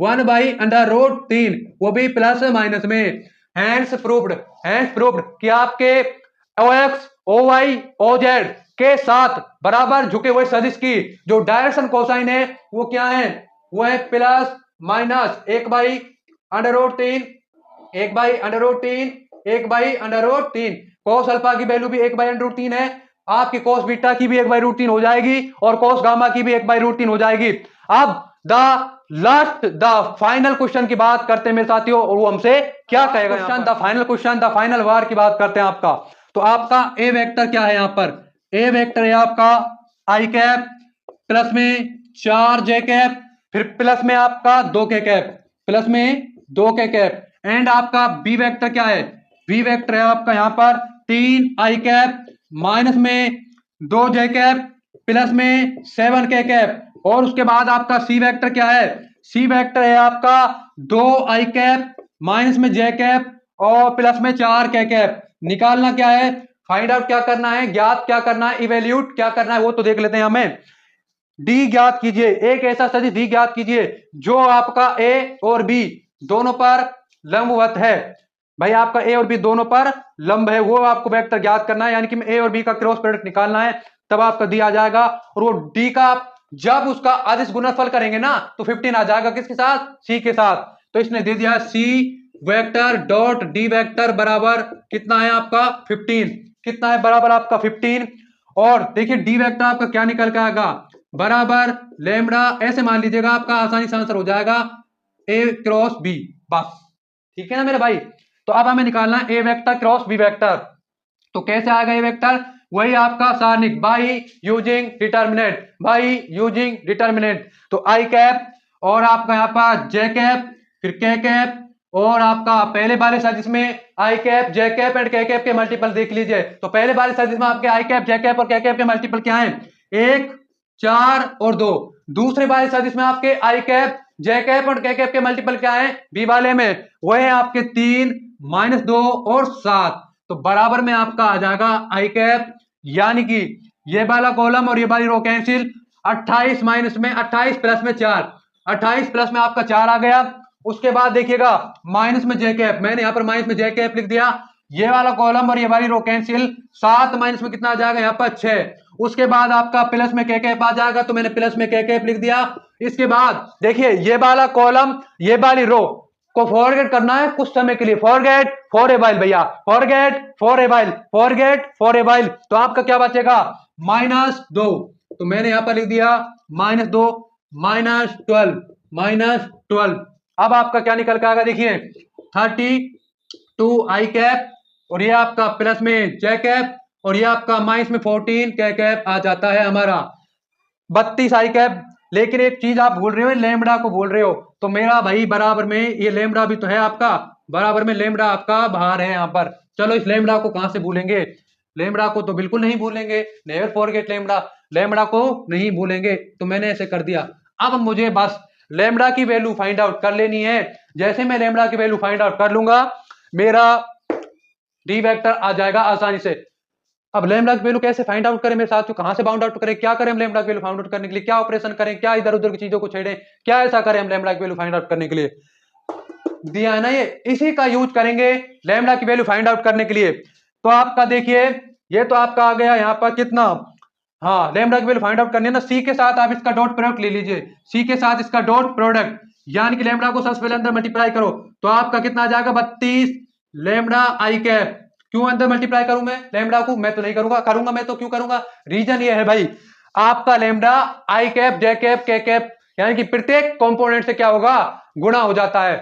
1/√3, वो भी प्लस माइनस में। हैंस प्रूव्ड, हैंस प्रूव्ड कि आपके OX OY OZ के साथ बराबर झुके हुए सदिश की जो डायरेक्शन कोसाइन है वो क्या है, वो है प्लस माइनस 1/√3, 1/√3, 1/√3। कॉस अल्फा की वैल्यू भी 1/√3 है, आपकी कॉस बीटा की भी 1/√3 हो जाएगी, और कॉस गामा की भी 1/√3 हो जाएगी। अब the last the final question की बात करते हैं मेरे साथियों, और वो हमसे क्या कहेगा, the final question, the final war की बात करते हैं आपका। तो आपका ए वेक्टर क्या है, यहाँ पर ए वेक्टर है आपका आई कैप प्लस में 4j कैप, फिर प्लस में आपका 2k कैप, प्लस में 2k कैप, एंड आपका बी वेक्टर क्या है, बी वेक्टर है आपका यहाँ पर 3i कैप माइनस में 2j कैप प्लस में 7k कैप, और उसके बाद आपका सी वेक्टर क्या है, सी वेक्टर है आपका 2i कैप माइनस में j कैप और प्लस में 4k कैप। निकालना क्या है, फाइंड आउट क्या करना है, ज्ञात क्या करना है, इवेल्यूट क्या करना है, वो तो देख लेते हैं। हमें डी ज्ञात कीजिए, एक ऐसा सदिश डी ज्ञात कीजिए जो आपका ए और बी दोनों पर लंबवत है। भाई आपका ए और बी दोनों पर लंब है, वो आपको वेक्टर ज्ञात करना है, यानी कि ए और बी का क्रॉस प्रोडक्ट निकालना है, तब आपका डी आ जाएगा। और वो डी का जब उसका अदिश गुणनफल करेंगे ना तो 15 आ जाएगा, किसके साथ, सी के साथ। तो इसने दे दिया C vector dot D vector बराबर कितना है आपका 15, कितना है बराबर आपका 15। और देखिए डी वेक्टर आपका क्या निकल के आएगा, बराबर लेमड़ा, ऐसे मान लीजिएगा आपका आसानी से आंसर हो जाएगा ए क्रॉस बी, बस ठीक है ना मेरे भाई। तो अब हमें निकालना है ए वेक्टर क्रॉस बी वेक्टर। तो कैसे आएगा ए वेक्टर? वही आपका सारणिक बाई यूजिंग डिटर्मिनेंट। तो आई कैप और आपका यहाँ पर जे कैप फिर के कैप और आपका पहले वाले साजिश में आई कैप जे कैप एंड के कैप के मल्टीपल देख लीजिए। तो पहले वाले साजिश में आपके आई कैप जे कैप और के कैप के मल्टीपल क्या है? 1 4 और 2। दूसरे वाले साजिश में आपके आई कैप जे कैप और के कैप के मल्टीपल क्या है? बी वाले में वो है आपके 3 -2 और 7। तो बराबर में आपका आ जाएगा आई कैप, यानी कि ये वाला कॉलम और ये वाली रो कैंसिल। 28 माइनस में 28 प्लस में 4, 28 प्लस में आपका 4 आ गया। उसके बाद देखिएगा माइनस में जे कैप, मैंने यहाँ पर माइनस में जे कैप लिख दिया। ये वाला कॉलम और ये वाली रो कैंसिल। 7 माइनस में कितना आ जाएगा? यहाँ पर 6। उसके बाद आपका प्लस में के कैप आ जाएगा, तो मैंने प्लस में के कैप लिख दिया। इसके बाद देखिए ये वाला कॉलम ये वाली रो को फॉरगेट करना है कुछ समय के लिए। फॉरगेट फॉर ए वाइल भैया, forget for a while, forget for a while. तो आपका क्या बचेगा? -2। तो मैंने यहां पर लिख दिया -2 -12। अब आपका क्या निकल के आएगा? देखिए 32 आई कैप और ये आपका प्लस में जे कैप और ये आपका माइनस में 14 के कैप आ जाता है हमारा 32 आई कैप। लेकिन एक चीज आप भूल रहे हो, लेमड़ा को भूल रहे हो। तो मेरा भाई बराबर में ये लेमड़ा भी तो है आपका, बराबर में लेमड़ा आपका बाहर है यहाँ पर। चलो इस लेमड़ा को कहां से भूलेंगे? लेमड़ा को तो बिल्कुल नहीं भूलेंगे, नेवर फॉरगेट लेमड़ा, लेमड़ा को नहीं भूलेंगे। तो मैंने ऐसे कर दिया। अब मुझे बस लेमड़ा की वैल्यू फाइंड आउट कर लेनी है। जैसे मैं लेमड़ा की वैल्यू फाइंड आउट कर लूंगा मेरा डी वेक्टर आ जाएगा आसानी से। अब लैम्ब्डा की वैल्यू कैसे फाइंड आउट करें मेरे साथियों? कहां से बाउंड आउट करें? क्या करें हम लैम्ब्डा की वैल्यू फाइंड आउट करने के लिए? क्या ऑपरेशन करें? क्या इधर उधर की चीजों को छेड़ें? क्या ऐसा करें हम लैम्ब्डा की वैल्यू फाइंड आउट करने के लिए? दिया है ना ये, इसी का यूज करेंगे लैम्ब्डा की वैल्यू फाइंड आउट करने के लिए। तो आपका देखिए ये तो आपका आ गया यहाँ पर कितना, हाँ लैम्ब्डा की वैल्यू फाइंड आउट करनी है ना, सी के साथ आप इसका डॉट प्रोडक्ट ले लीजिए। सी के साथ इसका डॉट प्रोडक्ट, यानी कि लैम्ब्डा को सबसे पहले अंदर मल्टीप्लाई करो तो आपका कितना आ जाएगा? 32 लैम्ब्डा आई कैप। क्यों अंदर मल्टीप्लाई करूं मैं लैम्ब्डा को? मैं तो नहीं करूंगा, करूंगा मैं तो क्यों करूंगा? रीजन ये है भाई, आपका लैम्ब्डा आई कैप जे कैप के कैप यानी कि प्रत्येक कंपोनेंट से क्या होगा? गुणा हो जाता है।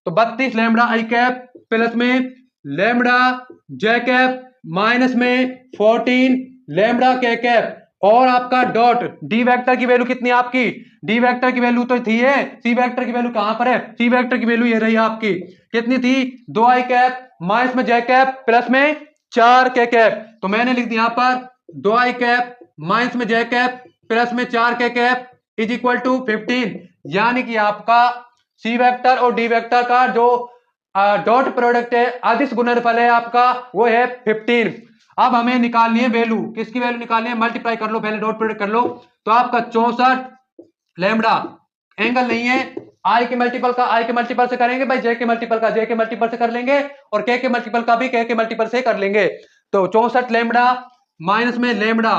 तो 32 लैम्ब्डा आई कैप प्लस में लैम्ब्डा जे कैप माइनस में 14 लैम्ब्डा के कैप और आपका डॉट डी वेक्टर की वैल्यू कितनी है आपकी? डी वेक्टर की वैल्यू तो थी है, सी वेक्टर की वैल्यू कहां पर है? सी वेक्टर की वैल्यू ये रही आपकी, कितनी थी? 2 आई कैप माइनस में जे कैप प्लस में 4 के कैप। तो मैंने लिख दिया यहां पर 2 आई कैप माइनस में जे कैप प्लस में 4 के कैप इज इक्वल टू 15, यानी कि आपका सी वेक्टर और डी वेक्टर का जो डॉट प्रोडक्ट है, अदिश गुणनफल है आपका, वो है 15। अब हमें निकालनी है वैल्यू, किसकी वैल्यू निकालनी है? मल्टीप्लाई कर लो, पहले डॉट प्रोडक्ट कर लो। तो आपका 64 लैम्ब्डा, एंगल नहीं है, आई के मल्टीपल का आई के मल्टीपल से करेंगे भाई, जे के मल्टीपल का जे के मल्टीपल से कर लेंगे और के मल्टीपल का भी के मल्टीपल से कर लेंगे। तो 64 लैम्ब्डा माइनस में लैम्ब्डा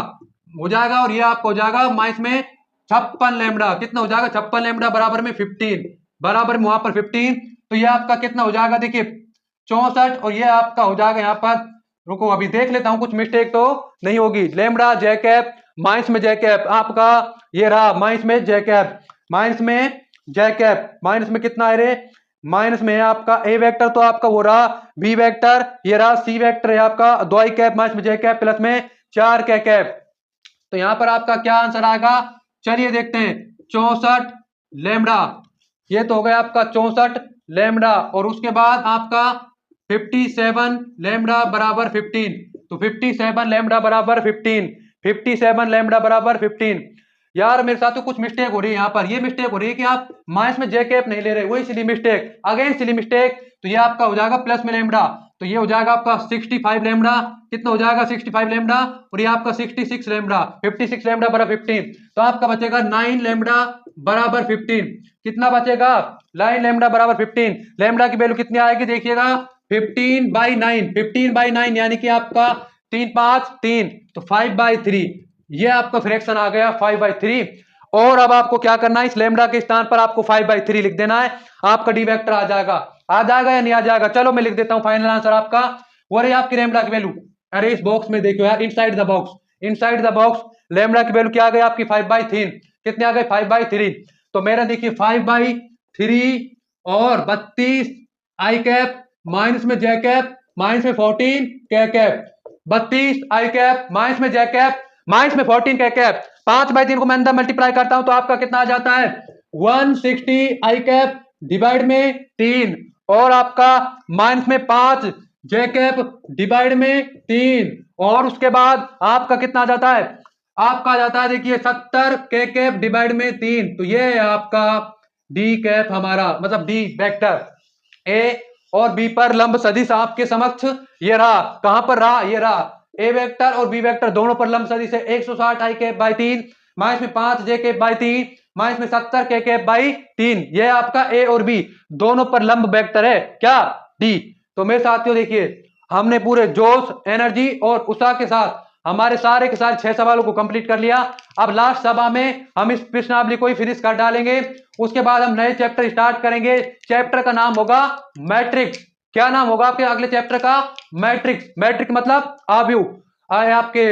हो जाएगा और ये आपको हो जाएगा माइनस में 56 लैम्ब्डा। कितना हो जाएगा? 56 लैम्ब्डा बराबर में 15, बराबर में वहां पर 15। तो ये आपका कितना हो जाएगा? देखिए 64 और ये आपका हो जाएगा यहाँ पर, रुको अभी देख लेता हूं कुछ मिस्टेक तो नहीं होगी। लैम्ब्डा जे कैप माइनस में जे कैप आपका ये रहा माइनस में जे कैप, माइनस में जे कैप, माइनस में कितना है रे? माइनस में है आपका ए वेक्टर, तो आपका वो रहा बी वेक्टर, ये रहा सी वेक्टर है आपका 2 आई कैप माइनस में जे कैप प्लस में 4 के कैप। तो यहां पर आपका क्या आंसर आएगा? चलिए देखते हैं। 64 लैम्ब्डा, ये तो हो गया आपका 64 लैम्ब्डा और उसके बाद आपका 57 लैम्ब्डा बराबर 15। तो 57 लैम्ब्डा बराबर 15, 57 लैम्ब्डा बराबर 15। यार मेरे साथ तो कुछ मिस्टेक हो रही है यहाँ पर, ये मिस्टेक हो रही है कि आप माइनस में जे कैप नहीं ले रहे, वही silly mistake, again silly mistake. तो ये आपका हो जाएगा प्लस में लैम्ब्डा, तो ये हो जाएगा आपका 65 लैम्ब्डा। कितना हो जाएगा? 65 लैम्ब्डा और ये आपका 66 लैम्ब्डा, 56 लैम्ब्डा बराबर 15। तो आपका बचेगा 9 लैम्ब्डा बराबर 15। कितना बचेगा? 9 लैम्ब्डा बराबर 15। लैम्ब्डा की वैल्यू कितनी आएगी देखिएगा? 15/9, 15/9 यानी कि आपका 3 5 3, तो 5/3। ये आपका फ्रैक्शन आ गया 5/3। और अब आपको क्या करना है? इस लैम्ब्डा के स्थान पर आपको 5/3 लिख देना है, आपका डी वेक्टर आ जाएगा। आ जाएगा या नहीं आ जाएगा? चलो मैं लिख देता हूं फाइनल आंसर आपका, वो रही आपकी लैम्ब्डा की वैल्यू। अरे इस बॉक्स में देखो यार, inside the box, inside the box lambda की वैल्यू क्या आ गई आपकी? 5/3। कितने आ गए? 5/3। तो मेरा देखिए 5/3 और 32 आई कैप माइनस में जे कैप, माइनस में 14 के कैप, 32 आई कैप, माइनस में जे कैप, माइनस में 14 के कैप। 5/3 को मैं अंदर मल्टीप्लाई करता हूं तो आपका कितना आ जाता है 160 आई कैप डिवाइड में 3, और आपका माइनस में 5 जे कैप डिवाइड में 3, और उसके बाद आपका कितना आ जाता है, आपका आ जाता है देखिए 70 के कैप डिवाइड में 3। तो ये है आपका डी कैप हमारा, मतलब डी वेक्टर। ए और बी पर लंब सदिश आपके समक्ष ये रहा, कहां पर रहा, ये रहा। ए वेक्टर और बी वेक्टर दोनों पर लंब सदिश है 160 आई कैप बाई 3, माइनस में 5 जे कैप बाई 3, माइनस में 70 के कैप बाई 3। ये आपका ए और बी दोनों पर लंब वेक्टर है क्या, डी। तो मेरे साथियों देखिए, हमने पूरे जोश, एनर्जी और उत्साह के साथ हमारे सारे के सारे 6 सवालों को कंप्लीट कर लिया। अब लास्ट सभा में हम इस प्रश्नावली को ही फिनिश कर डालेंगे। उसके बाद हम नए चैप्टर स्टार्ट करेंगे। चैप्टर का नाम होगा मैट्रिक्स। क्या नाम होगा आपके अगले चैप्टर का, मैट्रिक्स। मैट्रिक्स मतलब आव्यूह, आपके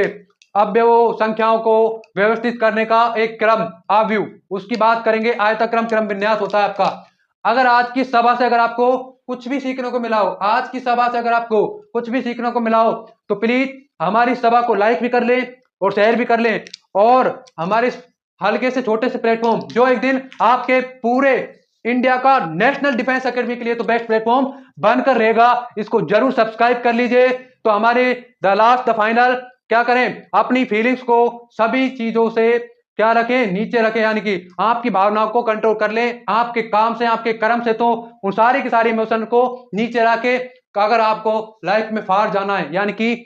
अवयवों, संख्याओं को व्यवस्थित करने का एक क्रम, आव्यूह, उसकी बात करेंगे। आयतक्रम क्रम विन्यास होता है आपका। अगर आज की सभा से अगर आपको कुछ भी सीखने को मिला हो, आज की सभा से अगर आपको कुछ भी सीखने को मिला हो, तो प्लीज हमारी सभा को लाइक भी कर लें और शेयर भी कर लें, और हमारे हल्के से छोटे से प्लेटफॉर्म जो एक दिन आपके पूरे इंडिया का नेशनल डिफेंस एकेडमी के लिए तो बेस्ट प्लेटफॉर्म बनकर रहेगा, इसको जरूर सब्सक्राइब कर लीजिए। तो हमारे द लास्ट द फाइनल क्या करें, अपनी फीलिंग्स को सभी चीजों से क्या रखें, नीचे रखें, यानी कि आपकी भावनाओं को कंट्रोल कर लें। आपके काम से, आपके कर्म से तो उन सारी की सारी इमोशन को नीचे रखे। अगर आपको लाइफ में फार जाना है, यानी कि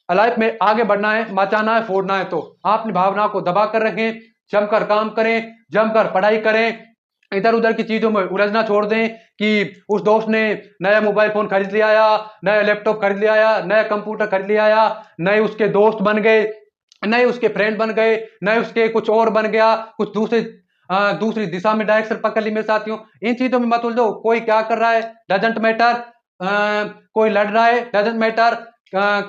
लाइफ में आगे बढ़ना है, मचाना है, फोड़ना है, तो आप अपनी भावनाओं को दबा कर रखें, जमकर काम करें, जमकर पढ़ाई करें, इधर उधर की चीजों में उलझना छोड़ दें कि उस दोस्त ने नया मोबाइल फोन खरीद लिया, या नया लैपटॉप खरीद लिया, या नया कंप्यूटर खरीद लिया, या नए उसके दोस्त बन गए, नए उसके फ्रेंड बन गए, नए उसके कुछ और बन गया, कुछ दूसरी दिशा में डायरेक्शन पकड़ ली। मेरे साथियों, इन चीजों में मत उलझो। कोई क्या कर रहा है डजंट मैटर, कोई लड़ रहा है डजंट मैटर,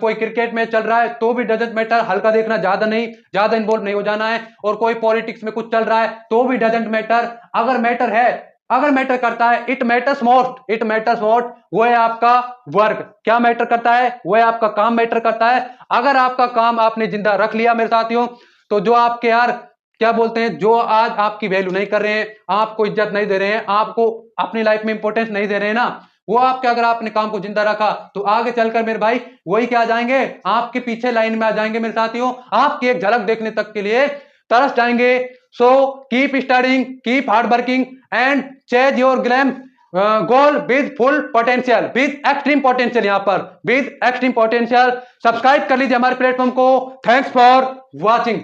कोई क्रिकेट मैच चल रहा है तो भी डजंट मैटर, हल्का देखना, ज्यादा नहीं, ज्यादा इन्वॉल्व नहीं हो जाना है। और कोई पॉलिटिक्स में कुछ चल रहा है तो भी डजंट मैटर। अगर मैटर है, अगर मैटर करता है, it matters most, it matters most, वो है आपका वर्क। क्या मैटर करता है, वो है आपका काम मैटर करता है। अगर आपका काम आपने जिंदा रख लिया मेरे साथियों, तो जो आपके यार क्या बोलते हैं, जो आज आपकी वैल्यू नहीं कर रहे हैं, आपको इज्जत नहीं दे रहे हैं, आपको अपनी लाइफ में इंपॉर्टेंस नहीं दे रहे हैं ना, वो आपके, अगर आपने काम को जिंदा रखा तो आगे चलकर मेरे भाई वही क्या आ जाएंगे, आपके पीछे लाइन में आ जाएंगे मेरे साथियों, आपकी एक झलक देखने तक के लिए तरस जाएंगे। So keep studying, keep hard working and chase your glam goal with full potential, with extreme potential, यहां पर विद एक्सट्रीम पोटेंशियल। सब्सक्राइब कर लीजिए हमारे प्लेटफॉर्म को। Thanks for watching.